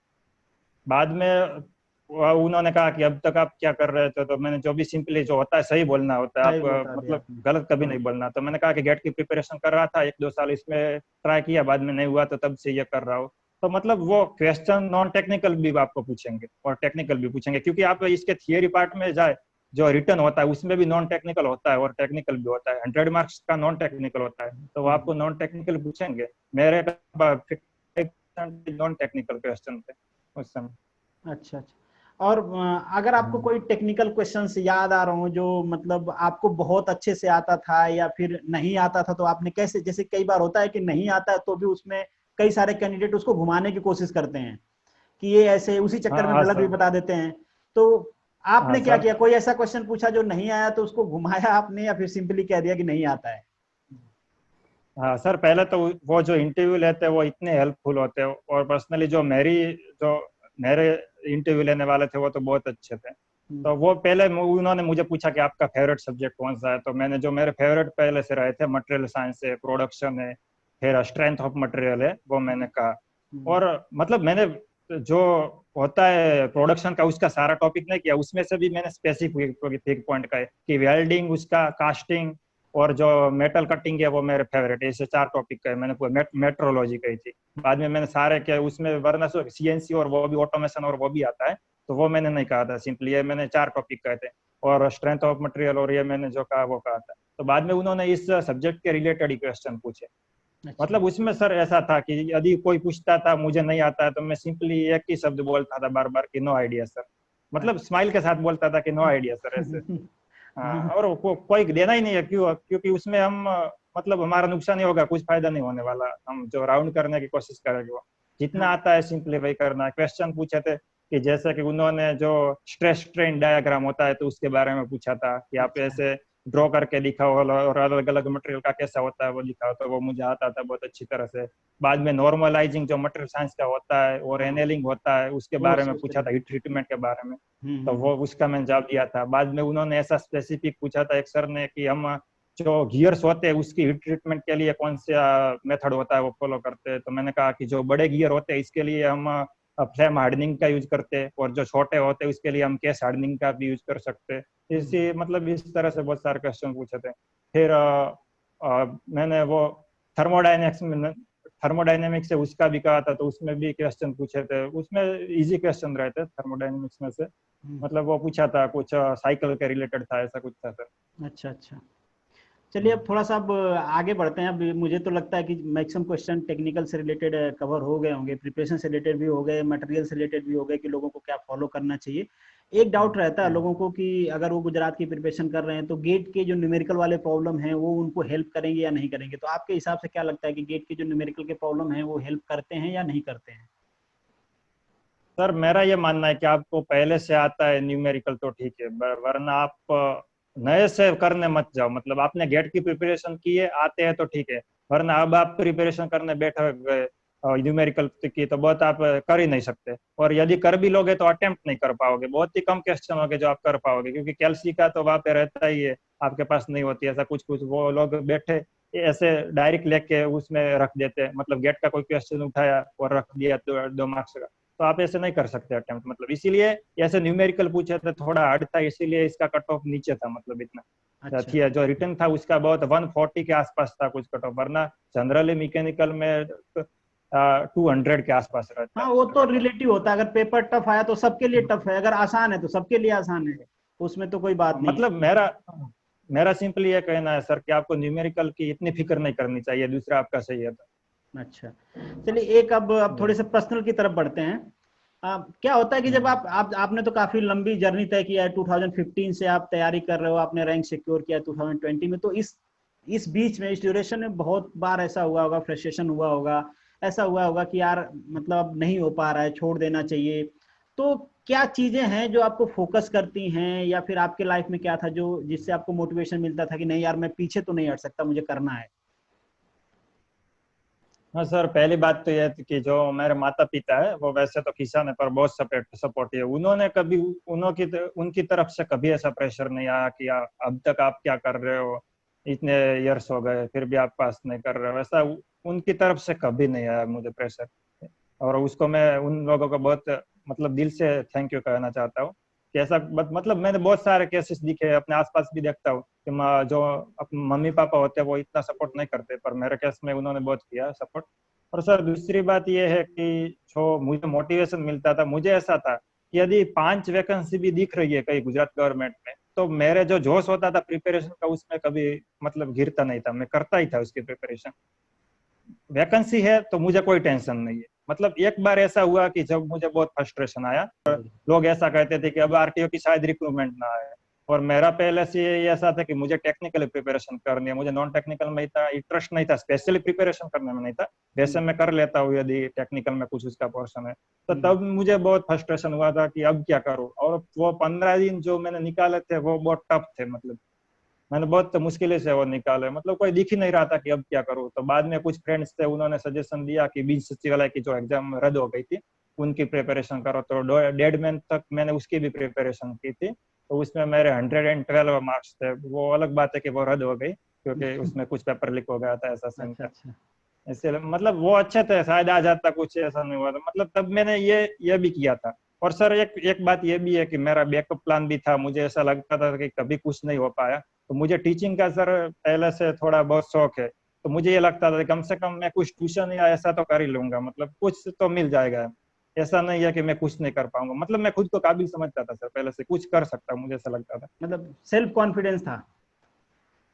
बाद में उन्होंने कहा कि अब तक आप क्या कर रहे थे, तो मैंने जो भी सिंपली जो होता है सही बोलना होता है, सही आप बता दिया मतलब आपने। गलत कभी नहीं बोलना, तो मैंने कहा कि गेट की प्रिपरेशन कर रहा था, 1-2 साल इसमें ट्राई किया, बाद में नहीं हुआ तो तब से ये कर रहा हूँ। तो मतलब वो क्वेश्चन नॉन टेक्निकल भी आपको पूछेंगे और टेक्निकल भी पूछेंगे, क्योंकि आप इसके थियरी पार्ट में जाए, जो रिटर्न होता है उसमें भी नॉन टेक्निकल होता है और टेक्निकल भी होता है, 100 मार्क्स का नॉन टेक्निकल होता है, तो वो आपको नॉन टेक्निकल पूछेंगे। मेरे 50% नॉन टेक्निकल क्वेश्चन थे उस समय। अच्छा, अच्छा। और अगर आपको कोई टेक्निकल क्वेश्चंस याद आ रहा हो जो मतलब आपको बहुत अच्छे से आता था या फिर नहीं आता था, तो आपने कैसे, जैसे कई बार होता है कि नहीं आता है तो भी उसमें कई सारे कैंडिडेट उसको घुमाने की कोशिश करते हैं कि ये ऐसे उसी हाँ चक्कर में हाँ गलत भी सर। बता देते हैं। तो हाँ आपने क्या सर। किया, कोई ऐसा क्वेश्चन पूछा जो नहीं आया तो उसको घुमाया आपने, या फिर सिंपली कह दिया कि नहीं आता है? हाँ सर, पहले तो वो जो इंटरव्यू लेते हैं वो इतने हेल्पफुल होते हैं, और पर्सनली जो मेरे इंटरव्यू लेने वाले थे वो तो बहुत अच्छे थे। हम्म, तो वो पहले उन्होंने मुझे पूछा कि आपका फेवरेट सब्जेक्ट कौन सा है, तो मैंने जो मेरे फेवरेट पहले से रहे थे, मटेरियल साइंस है, प्रोडक्शन है, फिर स्ट्रेंथ ऑफ मटेरियल है, वो मैंने कहा। हम्म, और मतलब मैंने जो होता है प्रोडक्शन का उसका सारा टॉपिक नहीं किया, उसमें से भी मैंने स्पेसिफिक पॉइंट का है कि वेल्डिंग, उसका कास्टिंग, और जो मेटल कटिंग है वो मेरे फेवरेट है। ऐसे 4 टॉपिक का है, मैंने पूरा मेट्रोलॉजी कही थी। बाद में मैंने सारे के उसमें, वरना सीएनसी और वो भी ऑटोमेशन और वो भी आता है, तो वो मैंने नहीं कहा था, सिंपली ये मैंने 4 टॉपिक कहे थे, और स्ट्रेंथ ऑफ मटेरियल और ये मैंने जो कहा वो कहा था। तो बाद में उन्होंने इस सब्जेक्ट के रिलेटेड ही क्वेश्चन पूछे। अच्छा, मतलब उसमें सर ऐसा था कि यदि कोई पूछता था मुझे नहीं आता है, तो मैं सिंपली एक ही शब्द बोलता था बार बार कि नो आइडिया सर। मतलब स्माइल के साथ बोलता था कि नो आइडिया सर ऐसे। हाँ, और कोई देना ही नहीं है, क्यों? क्योंकि उसमें हम मतलब हमारा नुकसान ही होगा, कुछ फायदा नहीं होने वाला। हम जो राउंड करने की कोशिश करेंगे वो जितना हाँ आता है सिंप्लीफाई करना। क्वेश्चन पूछे थे कि जैसे कि उन्होंने जो स्ट्रेस स्ट्रेन डायग्राम होता है तो उसके बारे में पूछा था कि आप अच्छा ऐसे ड्रॉ करके दिखाओ और अलग अलग मटेरियल का कैसा होता है वो दिखाओ, तो वो मुझे आता था बहुत अच्छी तरह से। बाद में नॉर्मलाइजिंग जो मटेरियल साइंस का होता है और हाँ एनेलिंग होता है उसके वो बारे में उसके पूछा था, लिए हीट ट्रीटमेंट के बारे में। तो हम्म। वो उसका मैंने जवाब दिया था। बाद में उन्होंने ऐसा स्पेसिफिक पूछा था एक सर ने कि हम जो गियर्स होते हैं उसकी हीट ट्रीटमेंट के लिए कौन सा मेथड होता है वो फॉलो करते हैं। तो मैंने कहा कि जो बड़े गियर होते हैं इसके लिए हम फ्लेम हार्डनिंग का यूज करते हैं, और जो छोटे होते हैं उसके लिए हम केस हार्डनिंग का भी यूज कर सकते हैं। इसी मतलब इस तरह से बहुत सारे क्वेश्चन पूछे थे। फिर मैंने वो थर्मोडायनेमिक्स में थर्मोडायनेमिक्स से उसका भी कहा था, तो उसमें भी क्वेश्चन पूछे थे। उसमें इजी क्वेश्चन रहे थे थर्मोडायनेमिक्स में से। हम्म। मतलब वो पूछा था कुछ साइकिल के रिलेटेड था, ऐसा कुछ था सर। अच्छा अच्छा। चलिए अब थोड़ा सा अब आगे बढ़ते हैं। अब मुझे तो लगता है कि मैक्सिमम क्वेश्चन टेक्निकल से रिलेटेड कवर हो गए होंगे, प्रिपरेशन से रिलेटेड भी हो गए, मटेरियल से रिलेटेड भी हो गए कि लोगों को क्या फॉलो करना चाहिए। एक डाउट रहता है लोगों को कि अगर वो गुजरात की प्रिपरेशन कर रहे हैं तो गेट के जो न्यूमेरिकल वाले प्रॉब्लम हैं वो उनको हेल्प करेंगे या नहीं करेंगे। तो आपके हिसाब से क्या लगता है कि गेट के जो न्यूमेरिकल के प्रॉब्लम हैं वो हेल्प करते हैं या नहीं करते हैं? सर मेरा ये मानना है कि आपको पहले से आता है न्यूमेरिकल तो ठीक है, वरना आप नए से करने मत जाओ। मतलब आपने गेट की प्रिपरेशन की है, आते हैं तो ठीक है, वरना अब आप प्रिपरेशन करने बैठे गए न्यूमेरिकल की तो बहुत आप कर ही नहीं सकते। और यदि कर भी लोगे तो अटेम्प्ट नहीं कर पाओगे, बहुत ही कम क्वेश्चन होंगे जो आप कर पाओगे, क्योंकि कैलसी का तो वहां पे रहता ही है, आपके पास नहीं होती ऐसा कुछ कुछ। वो लोग बैठे ऐसे डायरेक्ट लेके उसमें रख देते हैं, मतलब गेट का कोई क्वेश्चन उठाया और रख दिया 2 मार्क्स का। तो आप ऐसे नहीं कर सकते अटेम्प्ट। मतलब इसीलिए ऐसे न्यूमेरिकल पूछे थे, थोड़ा हार्ड था, इसीलिए इसका कट ऑफ नीचे था। मतलब इतना अच्छा थी, जो रिटर्न था उसका बहुत 140 के आसपास था कुछ कट ऑफ, वरना जनरली मैकेनिकल में 200 के आसपास रहता हाँ है वो उसका तो कट ऑफ। रिलेटिव होता है। अगर पेपर टफ आया तो सबके लिए टफ है, अगर आसान है तो सबके लिए आसान है, उसमें तो कोई बात नहीं मतलब मेरा मेरा सिंपली ये कहना है सर कि आपको न्यूमेरिकल की इतनी फिक्र नहीं करनी चाहिए, दूसरा आपका सही है तो। है। अच्छा चलिए एक अब थोड़े से पर्सनल की तरफ बढ़ते हैं। क्या होता है कि जब आपने तो काफी लंबी जर्नी तय किया है, 2015 से आप तैयारी कर रहे हो, आपने रैंक सिक्योर किया 2020 में, तो इस बीच में, इस ड्यूरेशन में बहुत बार ऐसा हुआ होगा, फ्रस्ट्रेशन हुआ होगा, ऐसा हुआ होगा कि यार मतलब नहीं हो पा रहा है, छोड़ देना चाहिए। तो क्या चीजें हैं जो आपको फोकस करती हैं, या फिर आपके लाइफ में क्या था जो जिससे आपको मोटिवेशन मिलता था कि नहीं यार मैं पीछे तो नहीं हट सकता, मुझे करना है? हाँ सर, पहली बात तो यह थी कि जो मेरे माता पिता है वो वैसे तो किसान है पर बहुत सपोर्ट है। उन्होंने कभी उनकी तरफ से कभी ऐसा प्रेशर नहीं आया कि अब तक आप क्या कर रहे हो, इतने इयर्स हो गए फिर भी आप पास नहीं कर रहे हो, ऐसा उनकी तरफ से कभी नहीं आया मुझे प्रेशर। और उसको मैं उन लोगों को बहुत मतलब दिल से थैंक यू कहना चाहता हूँ कि ऐसा मतलब मैंने बहुत सारे केसेस दिखे, अपने आसपास भी देखता हूँ कि जो अपने मम्मी पापा होते हैं वो इतना सपोर्ट नहीं करते, पर मेरे केस में उन्होंने बहुत किया सपोर्ट। और सर दूसरी बात ये है कि जो मुझे मोटिवेशन मिलता था, मुझे ऐसा था कि यदि 5 वैकेंसी भी दिख रही है कहीं गुजरात गवर्नमेंट में, तो मेरे जो जोश होता था प्रिपरेशन का उसमें कभी मतलब गिरता नहीं था, मैं करता ही था उसकी प्रिपरेशन। वैकेंसी है तो मुझे कोई टेंशन नहीं है। मतलब एक बार ऐसा हुआ कि जब मुझे बहुत फ्रस्ट्रेशन आया, लोग ऐसा कहते थे कि अब आरटीओ की शायद रिक्रूटमेंट ना आए, और मेरा पहले से ये ऐसा था कि मुझे टेक्निकली प्रिपरेशन करनी है, मुझे नॉन टेक्निकल में इतना इंटरेस्ट नहीं था, स्पेशली प्रिपरेशन करने में नहीं था। वैसे मैं कर लेता हूँ यदि टेक्निकल में कुछ उसका पोर्शन है। तो तब मुझे बहुत फ्रस्ट्रेशन हुआ था कि अब क्या करूँ, और वो 15 दिन जो मैंने निकाले थे वो बहुत टफ थे। मतलब मैंने बहुत मुश्किल से वो निकाले, मतलब कोई दिख ही नहीं रहा था कि अब क्या करूँ। तो बाद में कुछ फ्रेंड्स थे, उन्होंने सजेशन दिया कि बीच सचिवालय की जो एग्जाम रद्द हो गई थी उनकी प्रिपरेशन करो, तो 1.5 महीने तक मैंने उसकी भी प्रिपरेशन की थी। तो उसमें मेरे 112 मार्क्स थे। वो अलग बात है कि वो रद्द हो गई क्योंकि उसमें कुछ पेपर लीक हो गया था, ऐसा सीन अच्छा था। अच्छा। इसलिए मतलब वो अच्छे थे, शायद आ जाता, कुछ ऐसा नहीं हुआ था। मतलब तब मैंने ये भी किया था। और सर एक एक बात ये भी है कि मेरा बैकअप प्लान भी था, मुझे ऐसा लगता था कि कभी कुछ नहीं हो पाया तो मुझे टीचिंग का सर पहले से थोड़ा बहुत शौक है, तो मुझे ये लगता था कम से कम मैं कुछ ट्यूशन या ऐसा तो कर ही लूंगा, मतलब कुछ तो मिल जाएगा। ऐसा नहीं है कि मैं कुछ नहीं कर पाऊंगा, मतलब मैं खुद को काबिल समझता था सर, पहले से कुछ कर सकता हूँ, मुझे ऐसा लगता था। मतलब सेल्फ कॉन्फिडेंस था।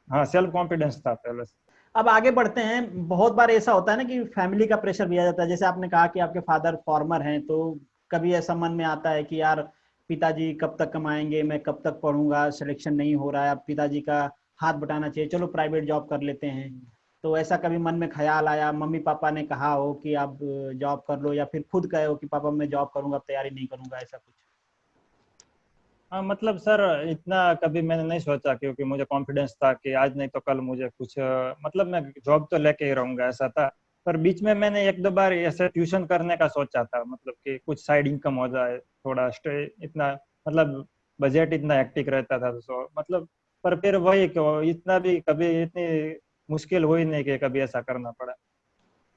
हाँ, सेल्फ कॉन्फिडेंस था पहले से। अब आगे बढ़ते हैं। बहुत बार ऐसा होता है ना कि फैमिली का प्रेशर भी आ जाता है। जैसे आपने कहा कि आपके फादर फार्मर हैं, तो कभी ऐसा मन में आता है कि यार पिताजी कब तक कमाएंगे, मैं कब तक पढ़ूंगा, सिलेक्शन नहीं हो रहा है, अब पिताजी का हाथ बटाना चाहिए, चलो प्राइवेट जॉब कर लेते हैं। तो ऐसा कभी मन में ख्याल आया, मम्मी पापा ने कहा हो कि आप जॉब कर लो, या फिर खुद कहे हो कि पापा मैं जॉब करूंगा, अब तैयारी नहीं करूंगा, ऐसा कुछ? हाँ मतलब सर इतना कभी मैंने नहीं सोचा, क्योंकि मुझे कॉन्फिडेंस था कि आज नहीं तो कल मुझे कुछ मतलब मैं जॉब तो लेके ही रहूंगा, ऐसा था। पर बीच में मैंने एक दो बार ऐसे ट्यूशन करने का सोचा था, मतलब कि कुछ साइड इनकम हो जाए, थोड़ा स्टे इतना मतलब बजट इतना हेक्टिक रहता था तो मतलब। पर फिर वही कि इतना भी कभी इतनी मुश्किल हुई नहीं कि कभी ऐसा करना पड़ा।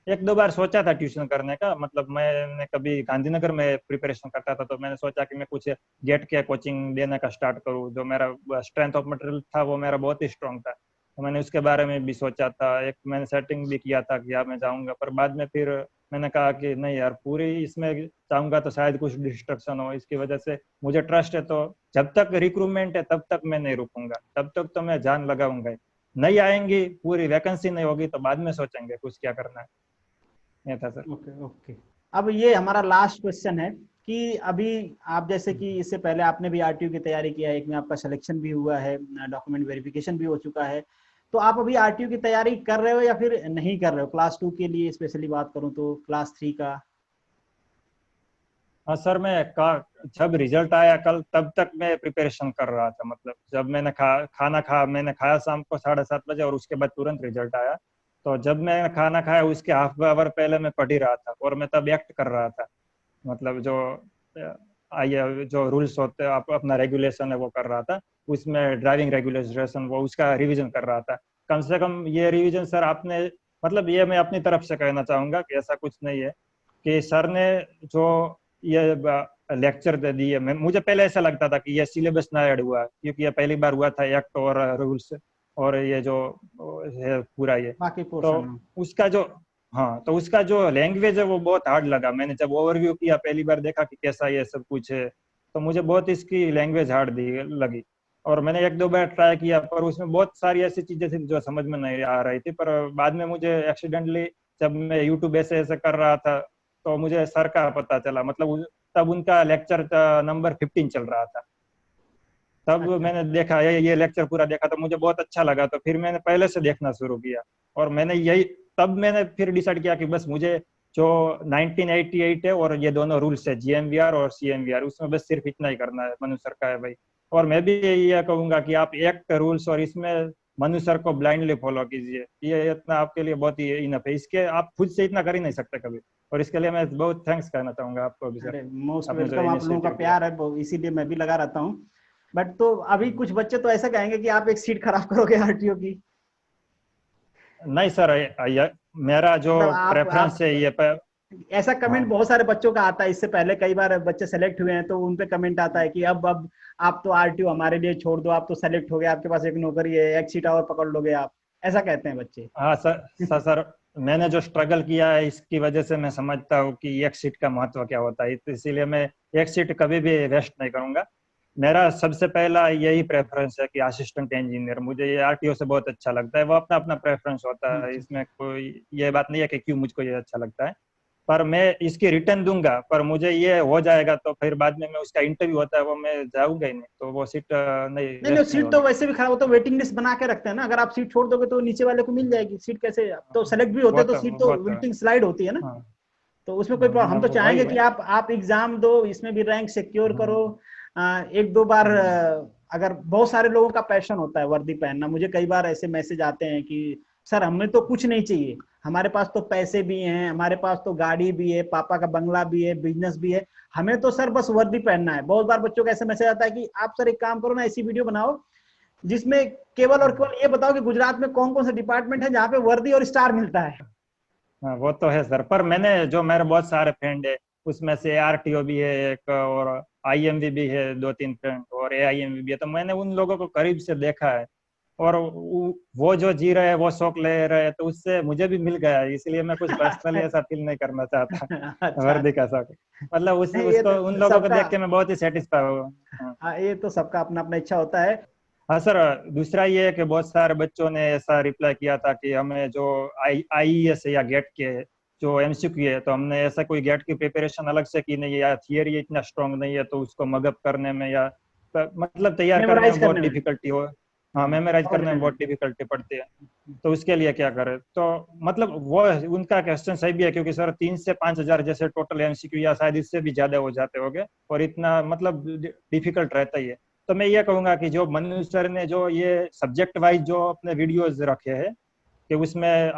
एक दो बार सोचा था ट्यूशन करने का, मतलब मैंने कभी गांधीनगर में प्रिपरेशन करता था तो मैंने सोचा कि मैं कुछ गेट के कोचिंग देने का स्टार्ट करूँ, जो मेरा स्ट्रेंथ ऑफ मटेरियल था वो मेरा बहुत ही स्ट्रांग था, तो मैंने उसके बारे में भी सोचा था। एक मैंने सेटिंग भी किया था कि यार मैं जाऊंगा, पर बाद में फिर मैंने कहा कि नहीं यार, पूरी इसमें जाऊंगा तो शायद कुछ डिस्ट्रक्शन हो, इसकी वजह से मुझे ट्रस्ट है तो जब तक रिक्रूटमेंट है तब तक मैं नहीं रुकूंगा, तब तक तो मैं जान लगाऊंगा ही। नहीं आएंगी, पूरी वैकेंसी नहीं होगी तो बाद में सोचेंगे कुछ क्या करना है। ये था सर। Okay okay. अब ये हमारा लास्ट क्वेश्चन है कि अभी आप जैसे कि इससे पहले आपने भी आरटीयू की तैयारी किया है, एक में आपका सिलेक्शन भी हुआ है, डॉक्यूमेंट वेरिफिकेशन भी हो चुका है, तो आप अभी आरटीयू की तैयारी कर रहे हो या फिर नहीं कर रहे हो? क्लास 2 के लिए स्पेशली बात करूं तो क्लास 3 का? हाँ सर, जब रिजल्ट आया कल तब तक मैं प्रिपरेशन कर रहा था, मतलब जब मैंने मैंने खाया शाम को 7:30 बजे और उसके बाद तुरंत रिजल्ट आया। तो जब मैं खाना खाया उसके हाफ आवर पहले मैं पढ़ ही रहा था, और मैं तब एक्ट कर रहा था, मतलब आइए जो रूल्स होते हैं, आप अपना रेगुलेशन है वो कर रहा था, उसमें ड्राइविंग रेगुलेशन वो उसका रिवीजन कर रहा था। कम से कम ये रिवीजन सर आपने, मतलब ये मैं अपनी तरफ से कहना चाहूंगा कि ऐसा कुछ नहीं है कि सर ने जो ये लेक्चर दे दिए, मैं मुझे पहले ऐसा लगता था कि ये सिलेबस ना ऐड हुआ, क्योंकि ये पहली बार हुआ था एक्ट और रूल्स और ये जो है पूरा ये। बाकी तो पोर्शन? उसका जो, हाँ तो उसका जो लैंग्वेज है वो बहुत हार्ड लगा, मैंने जब ओवरव्यू किया पहली बार देखा कि कैसा ये सब कुछ है, तो मुझे बहुत इसकी लैंग्वेज हार्ड दी लगी। और मैंने एक दो बार ट्राई किया, पर उसमें बहुत सारी ऐसी चीजें थी जो समझ में नहीं आ रही थी। पर बाद में मुझे एक्सीडेंटली जब मैं यूट्यूब ऐसे ऐसे कर रहा था तो मुझे सर का पता चला, मतलब तब उनका लेक्चर नंबर 15 चल रहा था। तब अच्छा। मैंने देखा ये लेक्चर पूरा देखा तो मुझे बहुत अच्छा लगा, तो फिर मैंने पहले से देखना शुरू किया। और तब मैंने फिर डिसाइड किया कि बस मुझे जो 1988 है और ये दोनों रूल्स है जीएमवीआर और सीएमवीआर, उसमें बस सिर्फ इतना ही करना है, मनु सर का है भाई। और मैं भी ये कहूंगा कि आप एक्ट रूल्स और इसमें मनु सर को ब्लाइंडली फॉलो कीजिए, ये इतना आपके लिए बहुत ही इनफ है, इसके आप खुद से इतना कर ही नहीं सकते कभी। और इसके लिए मैं बहुत थैंक्स कहना चाहूंगा आपको भी सर, अरे मोस्ट आपने जो वेलकम, आप लोगों का इनिशिएटिव दिया। प्यार है इसीलिए मैं भी लगा रहता हूँ। बट तो अभी कुछ बच्चे तो ऐसा कहेंगे कि आप एक सीट खराब करोगे आरटीओ की। नहीं सर, मेरा जो मतलब प्रेफरेंस आप है ये ऐसा कमेंट हाँ। बहुत सारे बच्चों का आता है, इससे पहले कई बार बच्चे सेलेक्ट हुए हैं तो उन पे कमेंट आता है कि अब आप तो आरटीओ हमारे लिए छोड़ दो, आप तो सेलेक्ट हो गए, आपके पास एक नौकरी है, एक सीट और पकड़ लोगे आप, ऐसा कहते हैं बच्चे। हाँ सर, मैंने जो स्ट्रगल किया है इसकी वजह से मैं समझता हूँ कि एक सीट का महत्व क्या होता है, तो इसीलिए मैं एक सीट कभी भी वेस्ट नहीं करूंगा। मेरा सबसे पहला यही प्रेफरेंस है कि असिस्टेंट इंजीनियर, मुझे ये आरटीओ से बहुत अच्छा लगता है, वो अपना अपना प्रेफरेंस होता है, अच्छा अच्छा। इसमें कोई ये बात नहीं है कि क्यों मुझको ये अच्छा लगता है। पर मैं इसकी रिटर्न दूंगा, पर मुझे ये हो जाएगा तो फिर बाद में मैं उसका इंटरव्यू होता है वो मैं जाऊंगा ही नहीं, तो वो सीट नहीं नहीं नहीं, वेस्ट नहीं सीट तो होगी। वैसे भी खराब होता है, वेटिंग लिस्ट बना के रखते हैं ना, अगर आप सीट छोड़ दोगे तो नीचे वाले को मिल जाएगी सीट, कैसे अब तो सेलेक्ट भी होते वो हैं तो तो सीट तो वो तो वेटिंग स्लाइड होती है ना। हाँ। तो उसमें कोई प्रॉब्लम, हम तो वही चाहेंगे कि वही। आप एग्जाम दो, इसमें भी रैंक सिक्योर करो। हम्म, एक दो बार हम्म, अगर बहुत सारे लोगों का पैशन होता है वर्दी पहनना, मुझे कई बार ऐसे मैसेज आते हैं कि सर हमें तो कुछ नहीं चाहिए, हमारे पास तो पैसे भी हैं, हमारे पास तो गाड़ी भी है, पापा का बंगला भी है, बिजनेस भी है, हमें तो सर बस वर्दी पहनना है। बहुत बार बच्चों का ऐसा मैसेज आता है कि आप सर एक काम करो ना, ऐसी वीडियो बनाओ जिसमें केवल और केवल ये बताओ कि गुजरात में कौन कौन से डिपार्टमेंट है जहाँ पे वर्दी और स्टार मिलता है। हाँ वो तो है सर, पर मेरे बहुत सारे फ्रेंड है, उसमें से आरटीओ भी है एक, और आईएमवी भी है, दो तीन फ्रेंड, और एआईएमवी भी है, तो मैंने उन लोगों को करीब से देखा है। और वो जो जी रहे हैं वो शौक ले रहे हैं, तो उससे मुझे भी मिल गया है, इसलिए मैं कुछ पर्सनली ऐसा फील नहीं करना चाहता अच्छा वर्दी अच्छा। का शौक। मतलब नहीं ये उसको उन तो लोगों को सबका, देख के मैं बहुत ही सेटिस्फाई हुआ। हाँ। हाँ ये तो सबका अपना अपना इच्छा होता है। हाँ सर, दूसरा ये है कि बहुत सारे बच्चों ने ऐसा रिप्लाई किया था कि हमें जो आईईएस या गेट के जो एमसीक्यू है, तो हमने ऐसा कोई गेट की प्रिपरेशन अलग से की नहीं है, या थियरी इतना स्ट्रांग नहीं है तो उसको मगअप करने में या मतलब तैयार करने मेमोराइज में बहुत करने में। डिफिकल्टी हो। हाँ, मेमोराइज समझ करने रहे में हैं। बहुत डिफिकल्टी पड़ती है। तो उसके लिए क्या करें? तो मतलब वो उनका क्वेश्चन सही भी है, क्योंकि सर 3 से 5 हजार जैसे टोटल एमसीक्यू, या शायद इससे भी ज्यादा हो जाते होंगे, और इतना मतलब डिफिकल्ट रहता ही है। तो मैं ये कहूंगा कि जो मनु सर ने जो ये सब्जेक्ट वाइज जो अपने वीडियोज रखे हैं, कि उसमें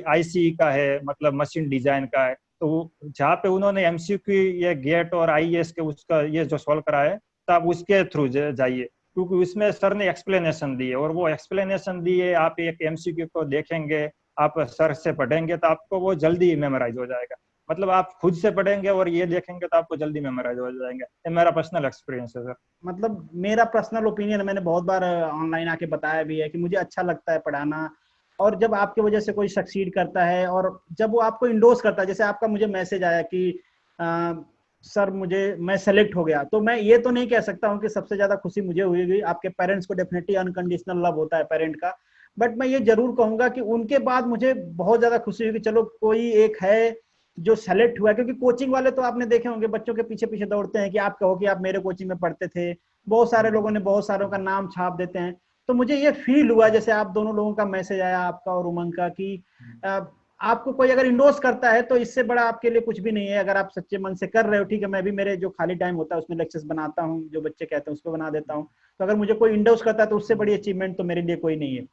आईसी का है, मतलब मशीन डिजाइन का है, तो जहाँ पे उन्होंने एमसीक्यू ये गेट और आईएएस के उसका ये जो सॉल्व करा है, तो आप उसके थ्रू जाइए, क्योंकि उसमें सर ने एक्सप्लेनेशन दी है, और वो एक्सप्लेनेशन दी है, आप एक एमसीक्यू को देखेंगे, आप सर से पढ़ेंगे तो आपको वो जल्दी मेमोराइज हो जाएगा। मतलब आप खुद से पढ़ेंगे और ये देखेंगे तो आपको जल्दी मेमोराइज हो जाएंगे। ये मेरा पर्सनल एक्सपीरियंस है सर। मतलब मेरा पर्सनल ओपिनियन, मैंने बहुत बार ऑनलाइन आके बताया भी है कि मुझे अच्छा लगता है पढ़ाना। और जब आपकी वजह से कोई सक्सीड करता है, और जब वो आपको इंडोर्स करता है, जैसे आपका मुझे मैसेज आया कि सर मैं सेलेक्ट हो गया, तो मैं ये तो नहीं कह सकता हूँ कि सबसे ज्यादा खुशी मुझे हुई। आपके पेरेंट्स को डेफिनेटली अनकंडीशनल लव होता है पेरेंट का, बट मैं ये जरूर कहूंगा कि उनके बाद मुझे बहुत ज्यादा खुशी हुई कि चलो कोई एक है जो सेलेक्ट हुआ। क्योंकि कोचिंग वाले तो आपने देखे होंगे, बच्चों के पीछे पीछे दौड़ते हैं कि आप कहो कि आप मेरे कोचिंग में पढ़ते थे। बहुत सारे लोगों ने बहुत सारों का नाम छाप देते हैं। तो मुझे ये फील हुआ, जैसे आप दोनों लोगों का मैसेज आया, आपका और उमंग का, कि आपको कोई अगर इंडोर्स करता है तो इससे बड़ा आपके लिए कुछ भी नहीं है। अगर आप सच्चे मन से कर रहे हो, ठीक है, मैं भी मेरे जो खाली टाइम होता है उसमें लेक्चर्स बनाता हूँ, जो बच्चे कहते हैं उस पर बना देता हूँ। तो अगर मुझे कोई इंडोर्स करता है तो उससे बड़ी अचीवमेंट तो मेरे लिए कोई नहीं है।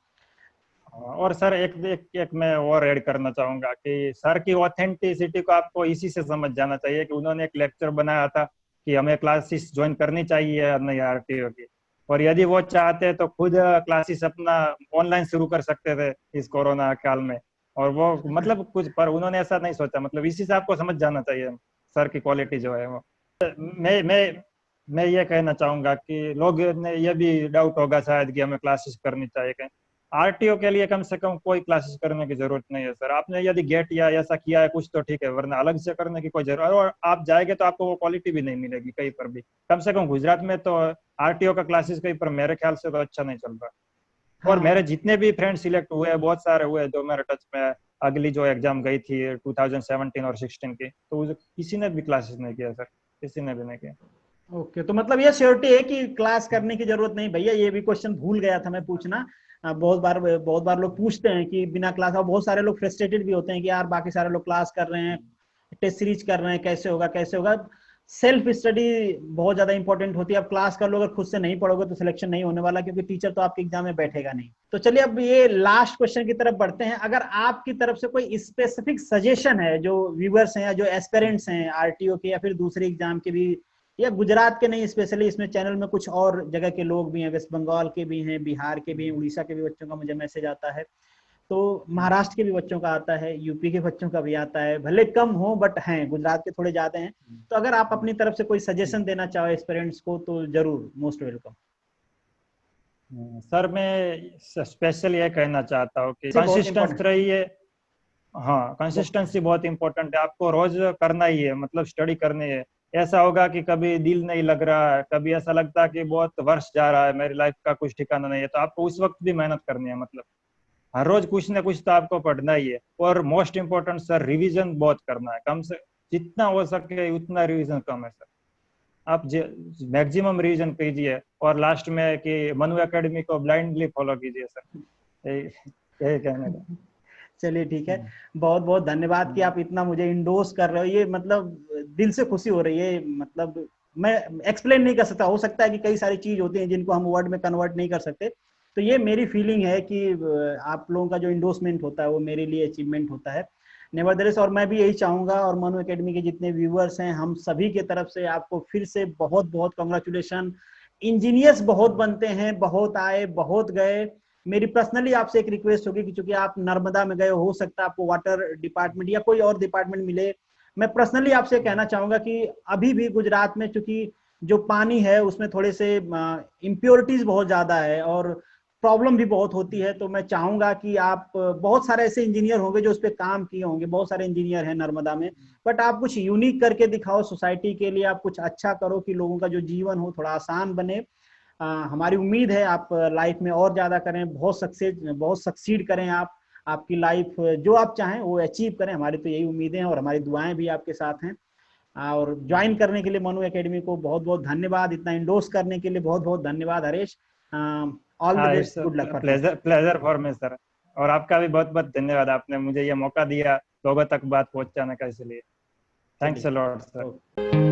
और सर एक मैं और ऐड करना चाहूंगा कि सर की ऑथेंटिसिटी को आपको इसी से समझ जाना चाहिए कि उन्होंने एक लेक्चर बनाया था कि हमें क्लासेस ज्वाइन करनी चाहिए या नहीं आरटीओ की, और यदि वो चाहते तो खुद क्लासेस अपना ऑनलाइन शुरू कर सकते थे इस कोरोना काल में। और वो मतलब कुछ, पर उन्होंने ऐसा नहीं सोचा। मतलब इसी से आपको समझ जाना चाहिए सर की क्वालिटी जो है वो। मैं ये कहना चाहूंगा कि लोग ने ये भी डाउट होगा शायद कि हमें क्लासेस करनी चाहिए। आरटीओ के लिए कम से कम कोई क्लासेस करने की जरूरत नहीं है सर। आपने यदि गेट या ऐसा किया है कुछ तो ठीक है, वरना अलग से करने की कोई जरूरत, और आप जाएंगे तो आपको वो क्वालिटी भी नहीं मिलेगी कहीं पर भी। कम से कम गुजरात में तो आरटीओ का क्लासेस कहीं पर मेरे ख्याल से तो अच्छा नहीं चल रहा। और हाँ, मेरे जितने भी फ्रेंड सिलेक्ट हुए हैं, बहुत सारे हुए जो मेरे टच में, अगली जो एग्जाम गई थी 2017 और 16 की, तो किसी ने भी क्लासेस नहीं किया सर, किसी ने भी नहीं किया। ओके। तो मतलब ये श्योरिटी है कि क्लास करने की जरूरत नहीं। भैया ये भी क्वेश्चन भूल गया था मैं पूछना। बहुत बार लोग पूछते हैं कि बिना क्लास, और बहुत सारे लोग फ्रस्ट्रेटेड भी होते हैं कि यार बाकी सारे लोग क्लास कर रहे हैं, टेस्ट सीरीज कर रहे हैं, कैसे होगा कैसे होगा। सेल्फ स्टडी बहुत ज्यादा इंपॉर्टेंट होती है। अब क्लास कर लो, अगर खुद से नहीं पढ़ोगे तो सिलेक्शन नहीं होने वाला, क्योंकि टीचर तो आपके एग्जाम में बैठेगा नहीं। तो चलिए अब ये लास्ट क्वेश्चन की तरफ बढ़ते हैं। अगर आपकी तरफ से कोई स्पेसिफिक सजेशन है, जो व्यूअर्स हैं या जो एस्पिरेंट्स हैं आरटीओ के या फिर दूसरे एग्जाम के भी, या गुजरात के नहीं स्पेशली, इसमें चैनल में कुछ और जगह के लोग भी हैं, वेस्ट बंगाल के भी हैं, बिहार के भी हैं, उड़ीसा के भी बच्चों का मुझे मैसेज आता है, तो महाराष्ट्र के भी बच्चों का आता है, यूपी के बच्चों का भी आता है, भले कम हो बट हैं, गुजरात के थोड़े ज्यादा हैं। तो अगर आप अपनी तरफ से कोई सजेशन देना चाहो एस्पिरेंट्स को तो जरूर, मोस्ट वेलकम। सर मैं स्पेशल ये कहना चाहता हूँ कि से बहुत कंसिस्टेंस इंपॉर्टेंट। रहिए। हाँ, कंसिस्टेंसी बहुत इंपॉर्टेंट है, आपको रोज करना ही है, मतलब स्टडी करनी है। ऐसा होगा कि कभी दिल नहीं लग रहा है, कभी ऐसा लगता है कि बहुत वर्ष जा रहा है, मेरी लाइफ का कुछ ठिकाना नहीं है, तो आपको उस वक्त भी मेहनत करनी है। मतलब हर रोज कुछ ना कुछ तो आपको पढ़ना ही है। और मोस्ट इम्पोर्टेंट सर, रिवीजन बहुत करना है, कम से जितना हो सके उतना रिवीजन कम है सर। आप मैक्सिमम रिवीजन कीजिए, और लास्ट में कि मनु एकेडमी को ब्लाइंडली फॉलो कीजिए सर। यही यही कहने का। चलिए ठीक है। बहुत बहुत धन्यवाद कि आप इतना मुझे इंडोर्स कर रहे हो। ये मतलब दिल से खुशी हो रही है। मतलब मैं एक्सप्लेन नहीं कर सकता, हो सकता है कि कई सारी चीज होती हैं जिनको हम वर्ड में कन्वर्ट नहीं कर सकते। तो ये मेरी फीलिंग है कि आप लोगों का जो इंडोर्समेंट होता है वो मेरे लिए अचीवमेंट होता है। नेवरदलेस, और मैं भी यही चाहूंगा, और मनु एकेडमी के जितने व्यूअर्स हैं हम सभी के तरफ से आपको फिर से बहुत बहुत कॉन्ग्रेचुलेशन। इंजीनियर्स बहुत बनते हैं, बहुत आए बहुत गए। मेरी पर्सनली आपसे एक रिक्वेस्ट होगी कि चूंकि आप नर्मदा में गए, हो सकता है आपको वाटर डिपार्टमेंट या कोई और डिपार्टमेंट मिले। मैं पर्सनली आपसे कहना चाहूंगा कि अभी भी गुजरात में चूंकि जो पानी है उसमें थोड़े से इम्प्योरिटीज बहुत ज्यादा है और प्रॉब्लम भी बहुत होती है। तो मैं चाहूंगा कि आप, बहुत सारे ऐसे इंजीनियर होंगे जो उस पर काम किए होंगे, बहुत सारे इंजीनियर हैं नर्मदा में, बट आप कुछ यूनिक करके दिखाओ सोसाइटी के लिए। आप कुछ अच्छा करो कि लोगों का जो जीवन हो थोड़ा आसान बने। हमारी उम्मीद है आप लाइफ में और ज्यादा करें, बहुत सक्सेस, बहुत सक्सीड करें आप। आपकी लाइफ जो आप चाहें वो अचीव करें, हमारी तो यही उम्मीदें हैं और हमारी दुआएं भी आपके साथ हैं। और ज्वाइन करने के लिए मनु एकेडमी को बहुत बहुत धन्यवाद, इतना इंडोर्स करने के लिए बहुत बहुत धन्यवाद हरेश। ऑल द हाँ, best, it's good luck for pleasure pleasure for me sir. और आपका भी बहुत बहुत धन्यवाद, आपने मुझे ये मौका दिया लोगों तक बात पहुंचाने का, इसलिए थैंक्स अ लॉट सर।